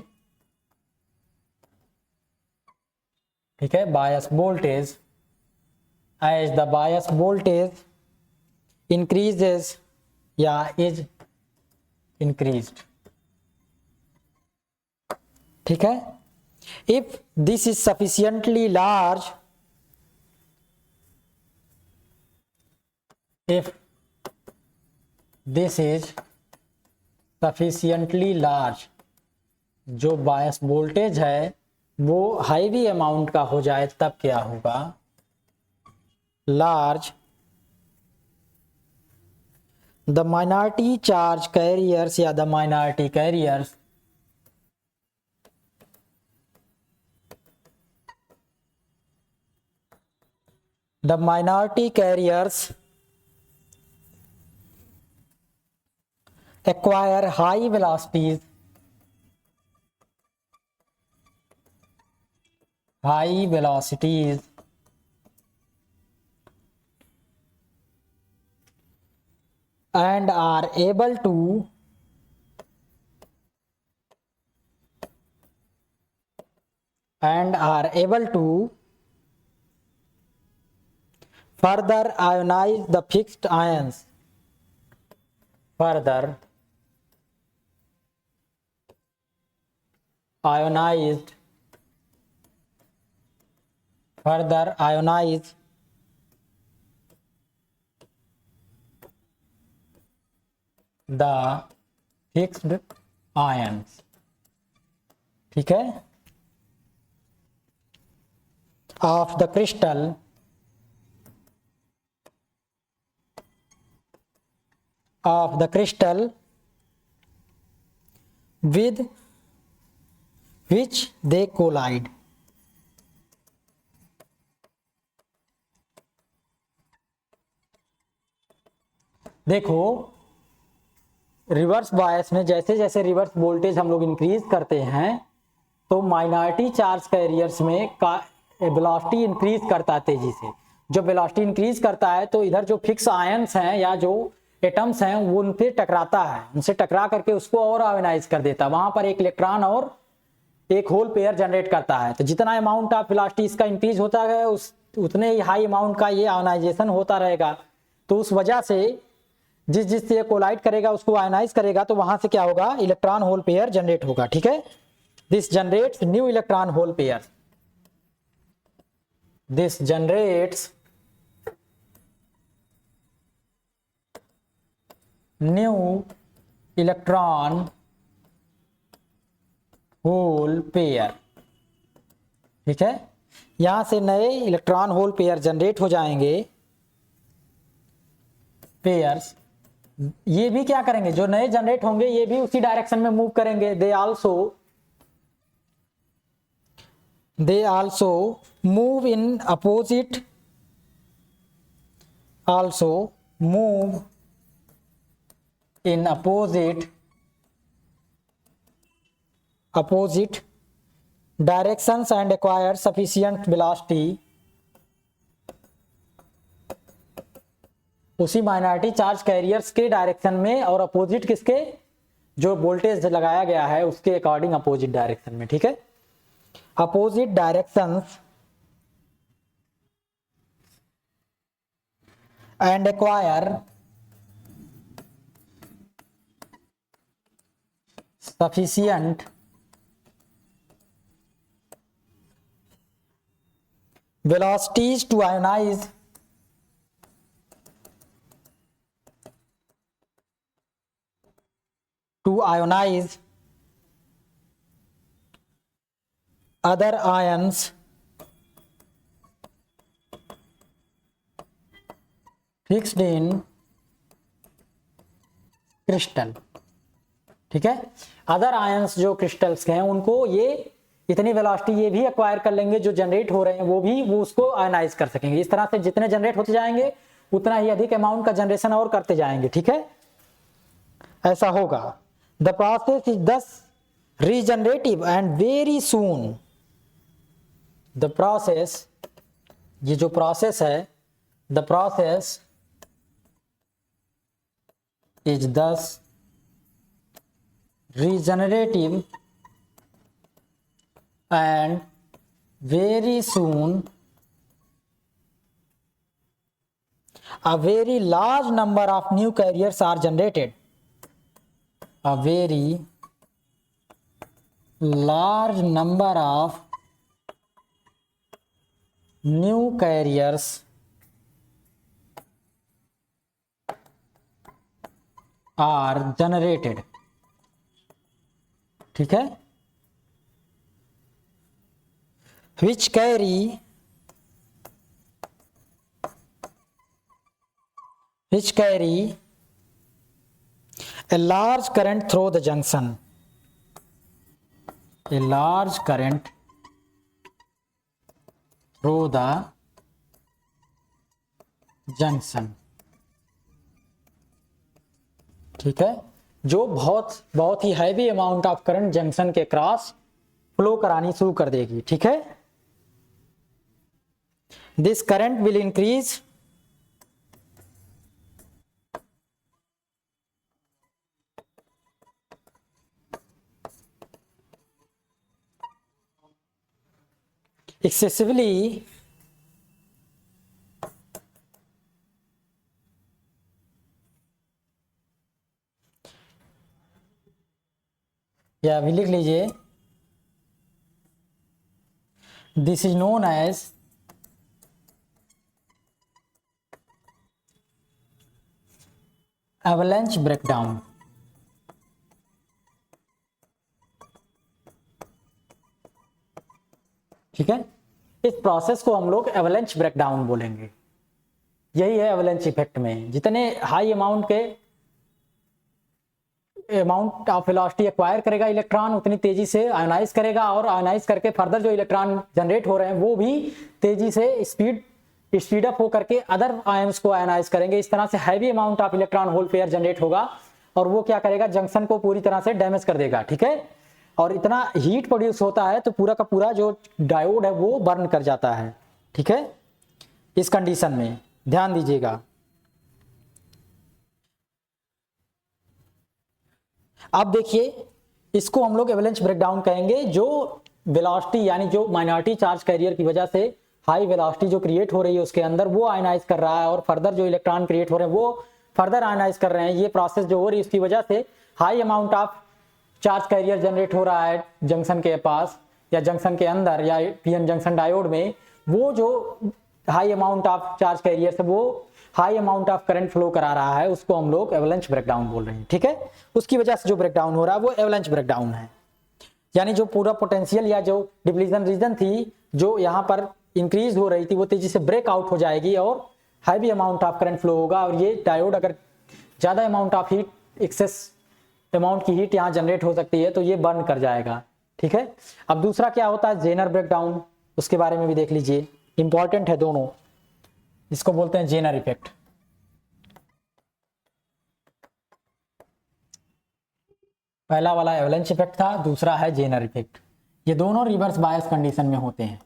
ठीक है, bias voltage as the bias voltage increases या इज इंक्रीज्ड। ठीक है, if this is sufficiently large, if this is sufficiently large, जो बायस वोल्टेज है वो हाईवी अमाउंट का हो जाए तब क्या होगा, large the minority charge carriers या the minority carriers the minority carriers acquire high velocities and are able to further ionize the fixed ions, further ionize the fixed ions, ठीक है, of the crystal with which they collide. देखो reverse bias में जैसे जैसे reverse voltage हम लोग increase करते हैं तो माइनॉरिटी चार्ज कैरियर्स में वेलोसिटी इंक्रीज करता है तेजी से। जब वेलोसिटी इंक्रीज करता है तो इधर जो फिक्स आयंस हैं या जो एटम्स हैं वो उन पे टकराता है, उनसे टकरा करके उसको और आयोनाइज कर देता है, वहां पर एक इलेक्ट्रॉन और एक होल पेयर जनरेट करता है। तो जितना अमाउंट ऑफ वेलोसिटी इसका इंक्रीज होता है उतने ही हाई अमाउंट का ये आयोनाइजेशन होता रहेगा। तो उस वजह से जिस ये कोलाइड करेगा उसको आयोनाइज करेगा तो वहां से क्या होगा, इलेक्ट्रॉन होल पेयर जनरेट होगा, ठीक है। This generates new electron hole pair, this generates new electron hole pair, ठीक है। यहां से नए इलेक्ट्रॉन होल पेयर जनरेट हो जाएंगे। पेयर्स ये भी क्या करेंगे, जो नए जनरेट होंगे ये भी उसी डायरेक्शन में मूव करेंगे। They also move in opposite directions and acquire sufficient velocity। उसी माइनॉरिटी चार्ज कैरियर्स के डायरेक्शन में और अपोजिट किसके, जो वोल्टेज लगाया गया है उसके अकॉर्डिंग अपोजिट डायरेक्शन में, ठीक है। Opposite directions and acquire sufficient velocities to ionize other ions fixed in crystal, ठीक है। अदर आयंस जो क्रिस्टल्स के हैं उनको ये इतनी वेलोसिटी ये भी एक्वायर कर लेंगे, जो जनरेट हो रहे हैं वो उसको आयनाइज कर सकेंगे। इस तरह से जितने जनरेट होते जाएंगे उतना ही अधिक अमाउंट का जनरेशन और करते जाएंगे, ठीक है, ऐसा होगा। द प्रोसेस इज दस regenerative and very soon. The process, ये जो प्रोसेस है, द प्रोसेस इज दस regenerative and very soon a very large number of new carriers are generated. A very large number of new carriers are generated, ठीक है, which carry a large current through the junction, a large current through the junction, ठीक है। जो बहुत बहुत ही heavy amount of current junction के cross flow करानी शुरू कर देगी। ठीक है, this current will increase excessively या अभी लिख लीजिए, this is known as avalanche breakdown. ठीक है, इस प्रोसेस को हम लोग एवलांच ब्रेकडाउन बोलेंगे। यही है एवलांच इफेक्ट में, जितने high amount of velocity acquire करेगा इलेक्ट्रॉन, उतनी तेजी से आयोनाइज करेगा, और आयोनाइज करके फर्दर जो इलेक्ट्रॉन जनरेट हो रहे हैं वो भी तेजी से स्पीड अप होकर के अदर आयंस को आयोनाइज करेंगे। इस तरह से heavy amount of electron hole pair generate होगा, और वो क्या करेगा, जंक्शन को पूरी तरह से डैमेज कर देगा। ठीक है, और इतना हीट प्रोड्यूस होता है तो पूरा का पूरा जो डायोड है वो बर्न कर जाता है। ठीक है, इस कंडीशन में ध्यान दीजिएगा। अब देखिए, इसको हम लोग एवलांच ब्रेकडाउन कहेंगे। जो वेलोसिटी यानी जो माइनॉरिटी चार्ज कैरियर की वजह से हाई वेलोसिटी जो क्रिएट हो रही है उसके अंदर, वो आयनाइज कर रहा है, और फर्दर जो इलेक्ट्रॉन क्रिएट हो रहे हैं वो फर्दर आयनाइज कर रहे हैं। ये प्रोसेस जो हो रही है उसकी वजह से high amount of charge carrier generate हो रहा है जंक्शन के पास या जंक्शन के अंदर या पीएन जंक्शन डायोड में। वो जो high amount of charge carrier से वो high amount of current flow करा रहा है, उसको हम लोग एवलांच ब्रेकडाउन बोल रहे हैं। ठीक है, उसकी वजह से जो ब्रेकडाउन हो रहा है वो एवलांच ब्रेकडाउन है। यानी जो पूरा पोटेंशियल या जो डिप्लीजन रीजन थी जो यहाँ पर इंक्रीज हो रही थी, वो तेजी से ब्रेक आउट हो जाएगी और heavy amount of current flow होगा। और ये डायोड अगर ज्यादा amount of heat, excess amount की हीट यहाँ जनरेट हो सकती है तो ये बर्न कर जाएगा। ठीक है, अब दूसरा क्या होता है, जेनर ब्रेकडाउन, उसके बारे में भी देख लीजिए, इंपॉर्टेंट है दोनों। इसको बोलते हैं जेनर इफेक्ट। पहला वाला एवलांच इफेक्ट था, दूसरा है जेनर इफेक्ट। ये दोनों रिवर्स बायस कंडीशन में होते हैं।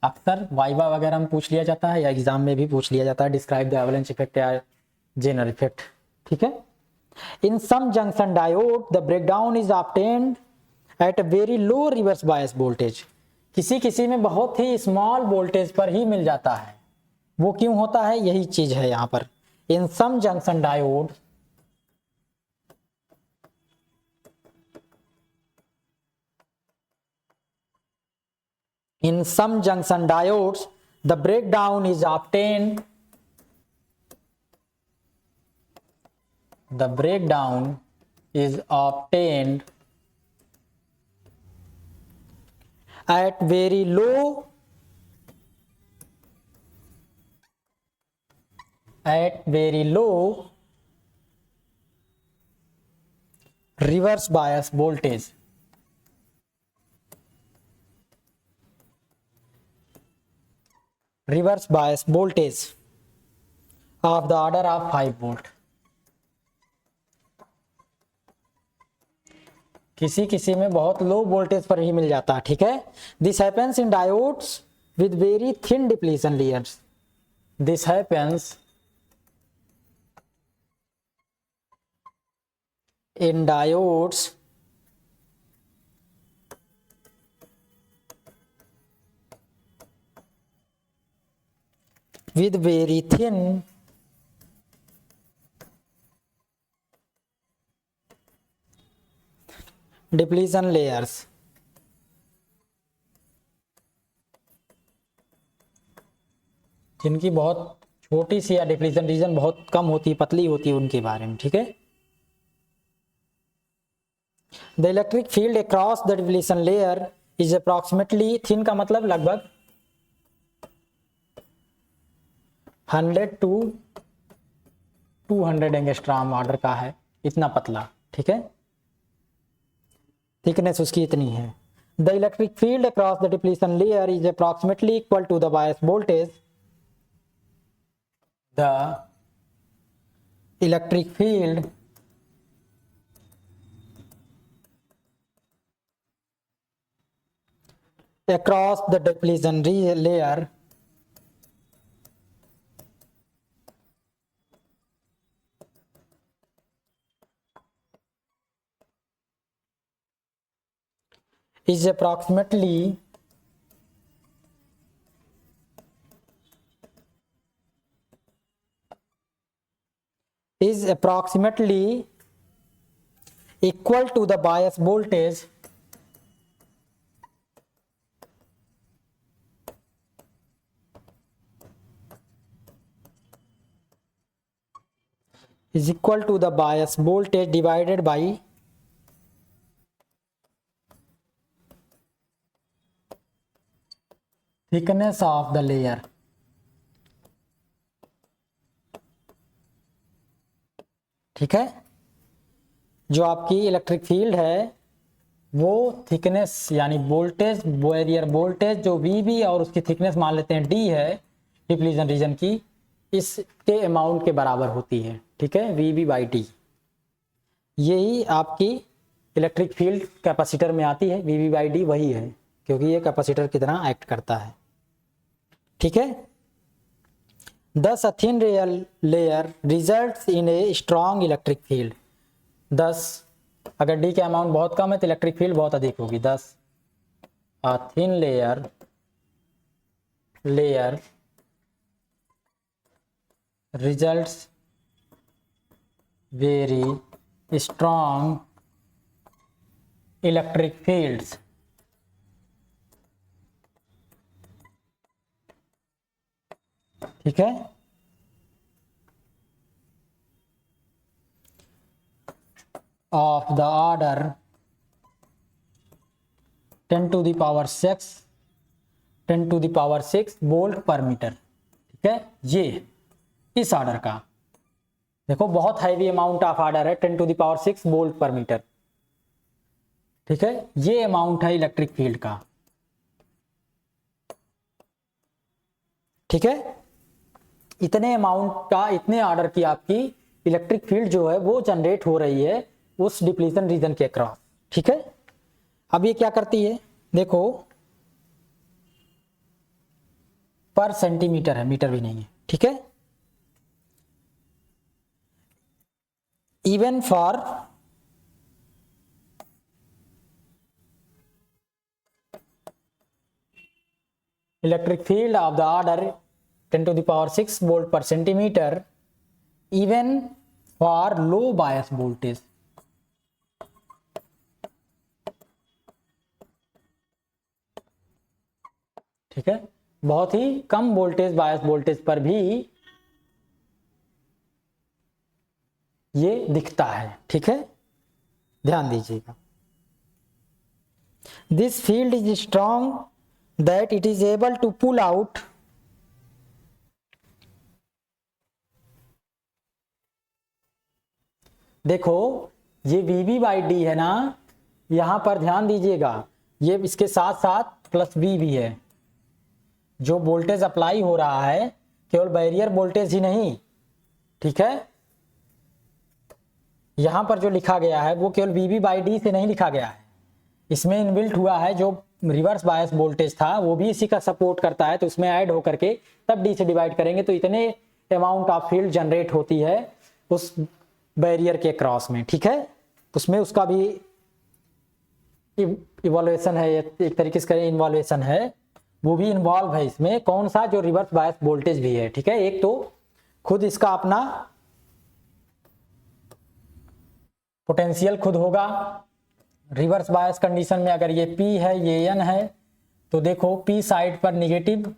अक्सर वाइवा वगैरह में पूछ लिया जाता है या एग्जाम में भी पूछ लिया जाता है, डिस्क्राइब द एवलांच इफेक्ट या जेनर इफेक्ट। ठीक है, in some junction diode the breakdown is obtained at a very low reverse bias voltage. किसी किसी में बहुत ही स्मॉल वोल्टेज पर ही मिल जाता है। वो क्यों होता है, यही चीज है यहाँ पर। In some junction diode in some junction diodes the breakdown is obtained at very low reverse bias voltage। Reverse bias voltage of the order of 5 volt. किसी किसी में बहुत लो वोल्टेज पर ही मिल जाता है। ठीक है, this happens in diodes with very thin depletion layers. This happens in diodes with very thin depletion layers। जिनकी बहुत छोटी सी या डिप्लीशन रीजन बहुत कम होती, पतली होती है, उनके बारे में। ठीक है, the electric field across the depletion layer is approximately, thin का मतलब लगभग 100 to 200 एंगस्ट्रॉम ऑर्डर का है, इतना पतला। ठीक है, थिकनेस उसकी इतनी है। The electric field across the depletion layer is approximately equal to the bias voltage. The electric field across the depletion layer is approximately equal to the bias voltage divided by thickness of the layer। ठीक है, जो आपकी electric field है वो thickness यानी voltage, barrier voltage जो we और उसकी थिकनेस मान लेते हैं डी है डिप्लीशन रीजन की, इसके अमाउंट के बराबर होती है। ठीक है, वी बाई डी, यही आपकी इलेक्ट्रिक फील्ड कैपेसिटर में आती है। वी बाई डी वही है, क्योंकि ये कैपेसिटर की तरह एक्ट करता है। ठीक है, thus a thin real layer results in a strong electric field। 10 अगर डी का अमाउंट बहुत कम है तो इलेक्ट्रिक फील्ड बहुत अधिक होगी। 10 a thin layer results very strong electric fields। ठीक है, of the order 10 to the power 6 volt पर मीटर। ठीक है, ये इस ऑर्डर का देखो बहुत हैवी अमाउंट ऑफ ऑर्डर है, 10 to the power 6 वोल्ट पर मीटर। ठीक है, ये अमाउंट है इलेक्ट्रिक फील्ड का। ठीक है, इतने अमाउंट का, इतने ऑर्डर की आपकी इलेक्ट्रिक फील्ड जो है वो जनरेट हो रही है उस डिप्लीशन रीजन के अक्रॉस। ठीक है, अब ये क्या करती है देखो, पर सेंटीमीटर है, मीटर भी नहीं है। ठीक है, even for electric field of the order 10 to the power 6 volt per centimeter even for low bias voltage। ठीक है, बहुत ही कम वोल्टेज बायस वोल्टेज पर भी ये दिखता है। ठीक है, ध्यान दीजिएगा, this field is strong that it is able to pull out देखो ये वी बाई डी है ना, यहां पर ध्यान दीजिएगा, ये इसके साथ साथ प्लस वी भी है। जो वोल्टेज अप्लाई हो रहा है केवल बैरियर वोल्टेज ही नहीं। ठीक है, यहां पर जो लिखा गया है वो केवल वी बाई डी से नहीं लिखा गया है, इसमें इनबिल्ट हुआ है जो रिवर्स बायस वोल्टेज था वो भी इसी का सपोर्ट करता है, तो उसमें ऐड होकर के तब डी से डिवाइड करेंगे तो इतने अमाउंट ऑफ फील्ड जनरेट होती है उस बैरियर के क्रॉस में। ठीक है, उसमें उसका भी इवोल्यूशन है, एक तरीके से करें इन्वॉल्वेशन है, वो भी इन्वॉल्व है इसमें। कौन सा, जो रिवर्स बायस वोल्टेज भी है। ठीक है, एक तो खुद इसका अपना पोटेंशियल खुद होगा रिवर्स बायस कंडीशन में। अगर ये P है ये N है तो देखो P साइड पर निगेटिव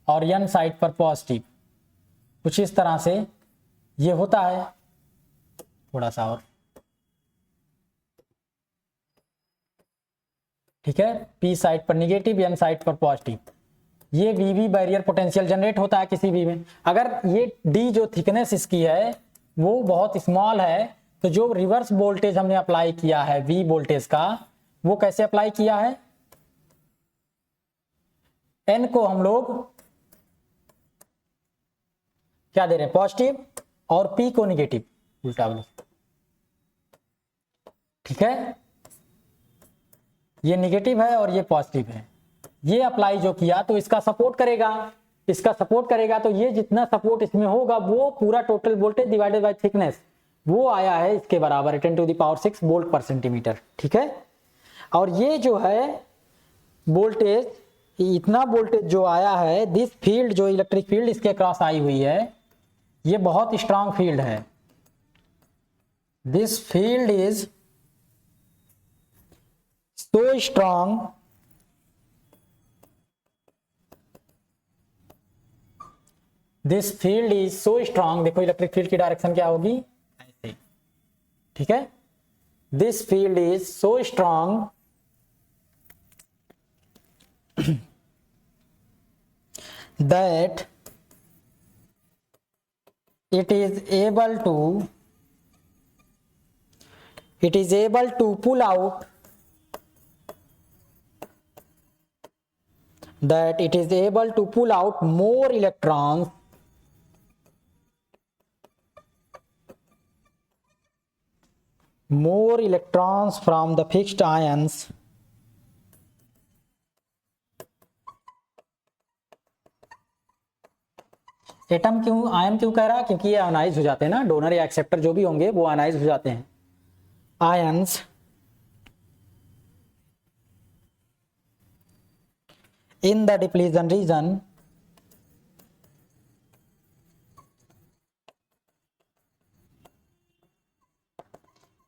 और N साइड पर पॉजिटिव, कुछ इस तरह से ये होता है। थोड़ा सा और, ठीक है, P साइड पर निगेटिव N साइड पर पॉजिटिव, ये वी बैरियर पोटेंशियल जनरेट होता है किसी भी में। अगर ये D जो थिकनेस इसकी है वो बहुत स्मॉल है तो जो रिवर्स वोल्टेज हमने अप्लाई किया है V वोल्टेज का, वो कैसे अप्लाई किया है, N को हम लोग क्या दे रहे हैं, पॉजिटिव, और P को निगेटिव, उल्टा बोलो। ठीक है, ये निगेटिव है और ये पॉजिटिव है, ये अप्लाई जो किया तो इसका सपोर्ट करेगा, इसका सपोर्ट करेगा, तो ये जितना सपोर्ट इसमें होगा वो पूरा total voltage divided by thickness वो आया है इसके बराबर 10⁶ वोल्ट पर सेंटीमीटर। ठीक है, और ये जो है वोल्टेज, इतना वोल्टेज जो आया है, दिस फील्ड जो इलेक्ट्रिक फील्ड इसके क्रॉस आई हुई है, ये बहुत स्ट्रांग फील्ड है। This field is so strong this field is so strong, देखो इलेक्ट्रिक फील्ड की डायरेक्शन क्या होगी, ऐसे। ठीक है, this field is so strong that it is able to pull out more electrons from the fixed ions atom क्यों, ion क्यों कह रहा, क्योंकि ये आयनाइज हो जाते हैं ना, डोनर या एक्सेप्टर जो भी होंगे वो आयनाइज हो जाते हैं। आयंस इन द डिप्लीजन रीजन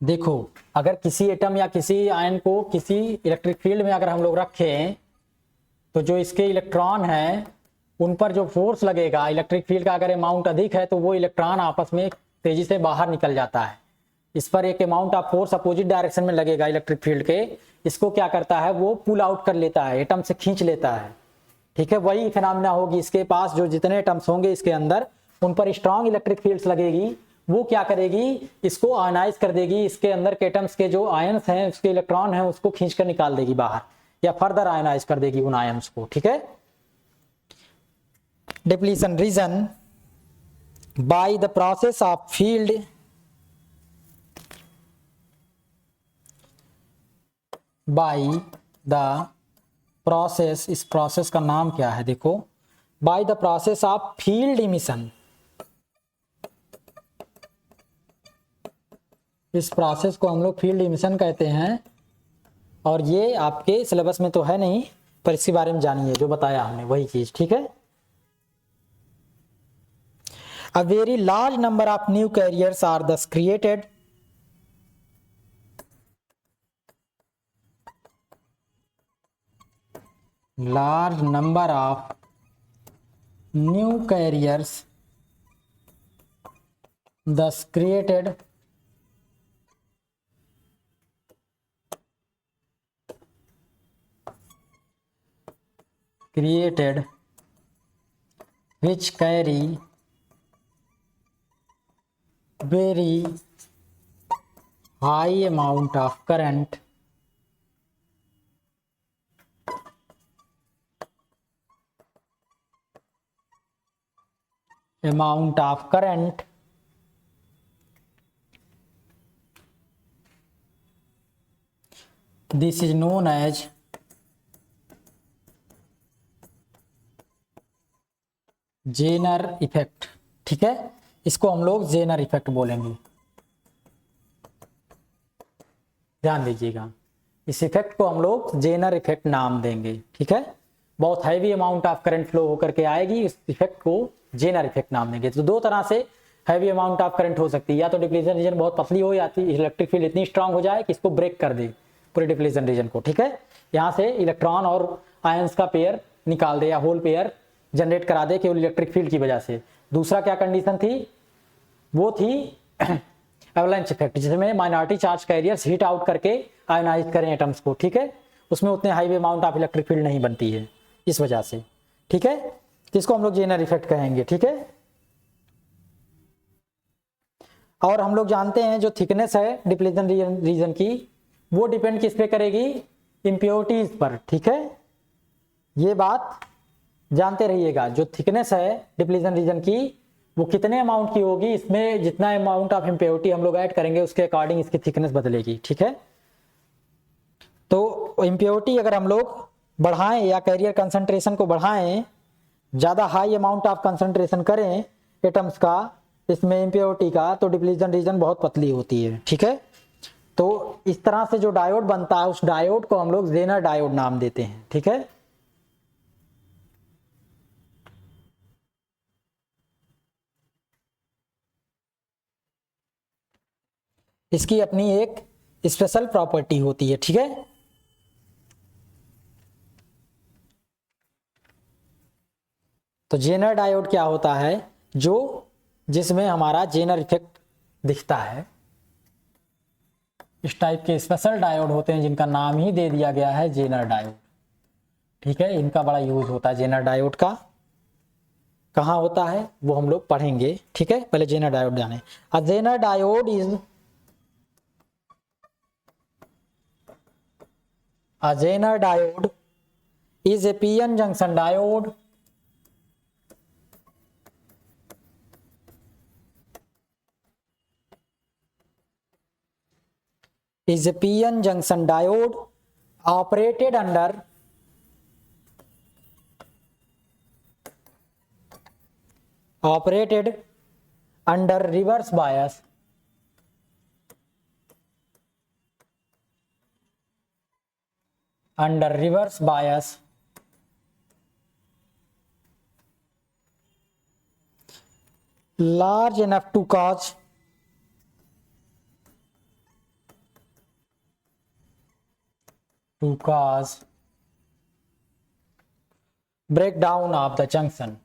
देखो, अगर किसी एटम या किसी आयन को किसी इलेक्ट्रिक फील्ड में अगर हम लोग रखें तो जो इसके इलेक्ट्रॉन हैं उन पर जो फोर्स लगेगा इलेक्ट्रिक फील्ड का अगर अमाउंट अधिक है तो वो इलेक्ट्रॉन आपस में तेजी से बाहर निकल जाता है। इस पर एक amount of force opposite direction में लगेगा इलेक्ट्रिक फील्ड के, इसको क्या करता है वो पुल आउट कर लेता है, एटम से खींच लेता है। ठीक है, वही फिनोमेना होगी, इसके पास जो जितने एटम्स होंगे इसके अंदर उन पर स्ट्रांग इलेक्ट्रिक फील्ड्स लगेगी, वो क्या करेगी, इसको आयनाइज कर देगी, इसके अंदर के एटम्स के जो आयन्स हैं उसके इलेक्ट्रॉन हैं उसको खींच कर निकाल देगी बाहर, या फर्दर आयनाइज कर देगी उन आयन्स को। ठीक है, depletion region by the process of field इस प्रोसेस का नाम क्या है, देखो, by the process of field emission, इस प्रोसेस को हम लोग फील्ड इमिशन कहते हैं। और ये आपके सिलेबस में तो है नहीं, पर इसके बारे में जानिए, जो बताया हमने वही चीज। ठीक है, a very large number of new carriers are thus created large number of new carriers thus created which carry very high amount of current this is known as Zener effect. ठीक है, इसको हम लोग जेनर इफेक्ट बोलेंगे, ध्यान दीजिएगा, इस effect को हम लोग जेनर इफेक्ट नाम देंगे। ठीक है, बहुत heavy amount of current flow होकर के आएगी, इस इफेक्ट को जेनर इफेक्ट नाम देंगे। तो दो तरह से हैवी अमाउंट ऑफ करंट हो सकती है, या तो डिप्लीशन रीजन बहुत पतली हो जाती है, इलेक्ट्रिक फील्ड इतनी स्ट्रांग हो जाए कि इसको ब्रेक कर दे पूरे डिप्लीशन रीजन को। ठीक है, यहाँ से इलेक्ट्रॉन और आयंस का पेयर निकाल दे या होल पेयर जनरेट करा दे केवल इलेक्ट्रिक फील्ड की वजह से। दूसरा क्या कंडीशन थी, वो थी एवलांच इफेक्ट, जिसमें minority charge carriers heat out करके आयोनाइज करें एटम्स को। ठीक है, उसमें उतने high amount of electric field नहीं बनती है इस वजह से। ठीक है, तो इसको हम लोग जेनर इफेक्ट कहेंगे। ठीक है, और हम लोग जानते हैं जो थिकनेस है डिप्लीशन रीजन की वो डिपेंड किस पे करेगी, इम्प्योरिटीज पर। ठीक है, ये बात जानते रहिएगा, जो थिकनेस है डिप्लीशन रीजन की वो कितने अमाउंट की होगी, इसमें जितना अमाउंट ऑफ इम्प्योरिटी हम लोग ऐड करेंगे उसके अकॉर्डिंग इसकी थिकनेस बदलेगी। ठीक है, तो इम्प्योरिटी अगर हम लोग बढ़ाएं या कैरियर कंसंट्रेशन को बढ़ाएं, ज़्यादा हाई अमाउंट ऑफ कंसंट्रेशन करें एटम्स का इसमें इम्प्योरिटी का, तो डिप्लीशन रीजन बहुत पतली होती है। ठीक है, तो इस तरह से जो डायोड बनता है उस डायोड को हम लोग जेनर डायोड नाम देते हैं। ठीक है, इसकी अपनी एक स्पेशल प्रॉपर्टी होती है। ठीक है, तो जेनर डायोड क्या होता है, जो जिसमें हमारा जेनर इफेक्ट दिखता है। इस टाइप के स्पेशल डायोड होते हैं जिनका नाम ही दे दिया गया है जेनर डायोड। ठीक है, इनका बड़ा यूज होता है जेनर डायोड का। कहाँ होता है वो हम लोग पढ़ेंगे। ठीक है, पहले जेनर डायोड जाने। A Zener diode is A Zener diode is a PN junction diode operated under reverse bias large enough to cause breakdown of the junction।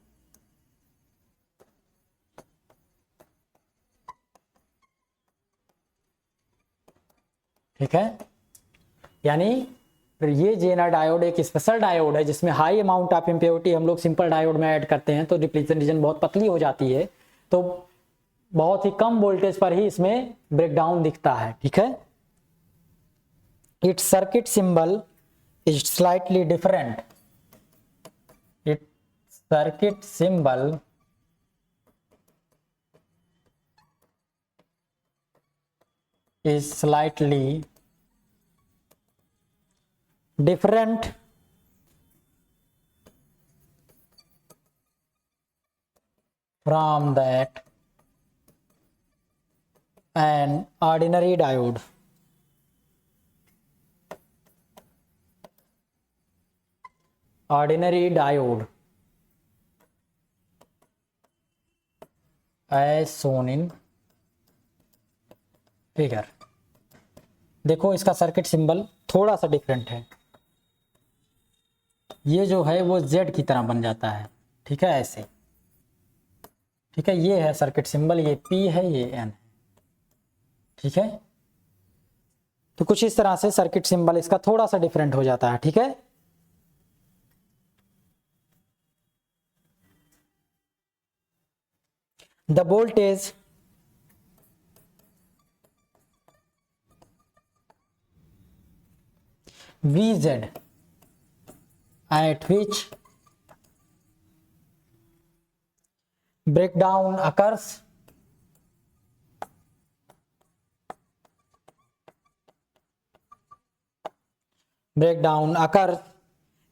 ठीक है, यानी ये जेनर डायोड एक स्पेशल डायोड है जिसमें हाई अमाउंट ऑफ इम्प्योरिटी हम लोग simple diode में ऐड करते हैं तो डिप्लीशन रीजन बहुत पतली हो जाती है, तो बहुत ही कम वोल्टेज पर ही इसमें ब्रेकडाउन दिखता है। ठीक है, it's circuit symbol is slightly different. It's circuit symbol is slightly different from that an ordinary diode। Ordinary diode as shown in figure. देखो इसका सर्किट सिंबल थोड़ा सा डिफरेंट है, ये जो है वो Z की तरह बन जाता है। ठीक है, ऐसे। ठीक है, ये है सर्किट सिंबल, ये P है, ये N है। ठीक है, तो कुछ इस तरह से सर्किट सिंबल इसका थोड़ा सा डिफरेंट हो जाता है। ठीक है, the voltage Vz at which breakdown occurs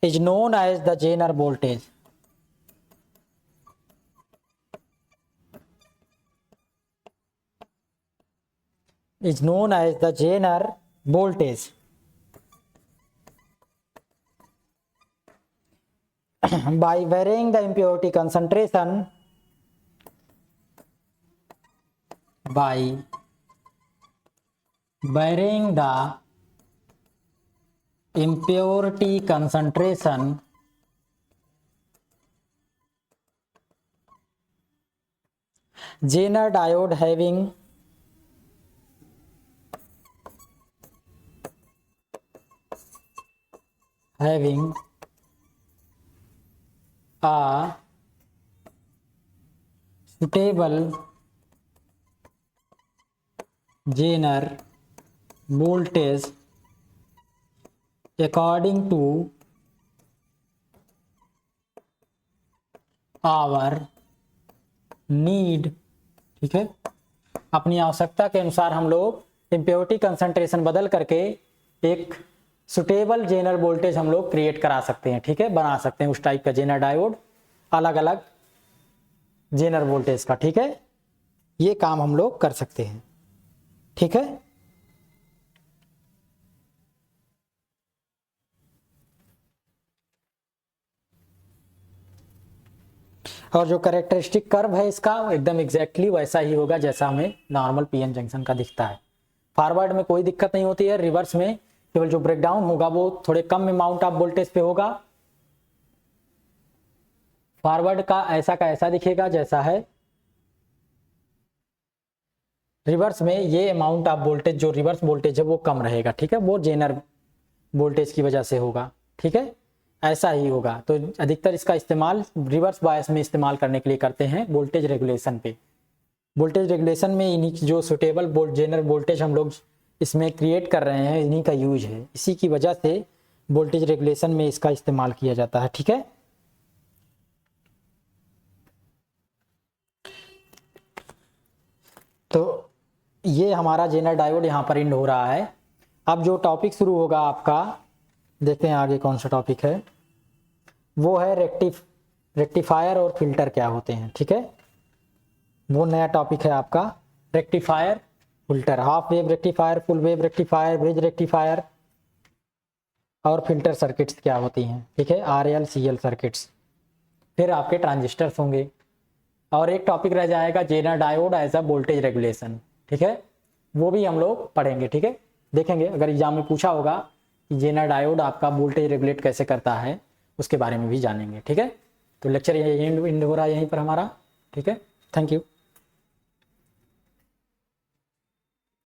is known as the Zener voltage। Is known as the Zener voltage। By varying the impurity concentration, by varying the impurity concentration, Zener diode having a suitable Zener voltage according to our need। ठीक है, अपनी आवश्यकता के अनुसार हम लोग impurity concentration बदल करके एक सुटेबल जेनर वोल्टेज हम लोग क्रिएट करा सकते हैं, ठीक है, बना सकते हैं उस टाइप का जेनर डायोड, अलग अलग जेनर वोल्टेज का, ठीक है, ये काम हम लोग कर सकते हैं, ठीक है। और जो कैरेक्टरिस्टिक कर्व है इसका एकदम एग्जैक्टली वैसा ही होगा जैसा हमें नॉर्मल पीएन जंक्शन का दिखता है। फॉरवर्ड में कोई दिक्कत नहीं होती है, रिवर्स में केवल जो ब्रेकडाउन होगा वो थोड़े कम अमाउंट ऑफ वोल्टेज पे होगा। फॉरवर्ड का ऐसा दिखेगा जैसा है, रिवर्स में ये अमाउंट ऑफ वोल्टेज जो रिवर्स वोल्टेज है वो कम रहेगा, ठीक है, वो जेनर वोल्टेज की वजह से होगा, ठीक है, ऐसा ही होगा। तो अधिकतर इसका इस्तेमाल रिवर्स बायस में इस्तेमाल करने के लिए करते हैं वोल्टेज रेगुलेशन पे। वोल्टेज रेगुलेशन में इन्हीं जो सुटेबल जेनर वोल्टेज हम लोग इसमें क्रिएट कर रहे हैं इन्हीं का यूज है, इसी की वजह से वोल्टेज रेगुलेशन में इसका इस्तेमाल किया जाता है, ठीक है। तो ये हमारा जेनर डायोड यहाँ पर इंड हो रहा है। अब जो टॉपिक शुरू होगा आपका, देखते हैं आगे कौन सा टॉपिक है, वो है रेक्टिफायर और फिल्टर क्या होते हैं, ठीक है, वो नया टॉपिक है आपका, rectifier filter, half wave rectifier, full wave rectifier, bridge rectifier और फिल्टर सर्किट्स क्या होती हैं, ठीक है, RL CL सर्किट्स। फिर आपके ट्रांजिस्टर्स होंगे और एक टॉपिक रह जाएगा Zener diode as a voltage regulation, ठीक है, वो भी हम लोग पढ़ेंगे, ठीक है, देखेंगे अगर एग्जाम में पूछा होगा कि जेनर डायोड आपका वोल्टेज रेगुलेट कैसे करता है उसके बारे में भी जानेंगे, ठीक है। तो लेक्चर यही एंड हो रहा है यहीं पर हमारा, ठीक है, थैंक यू।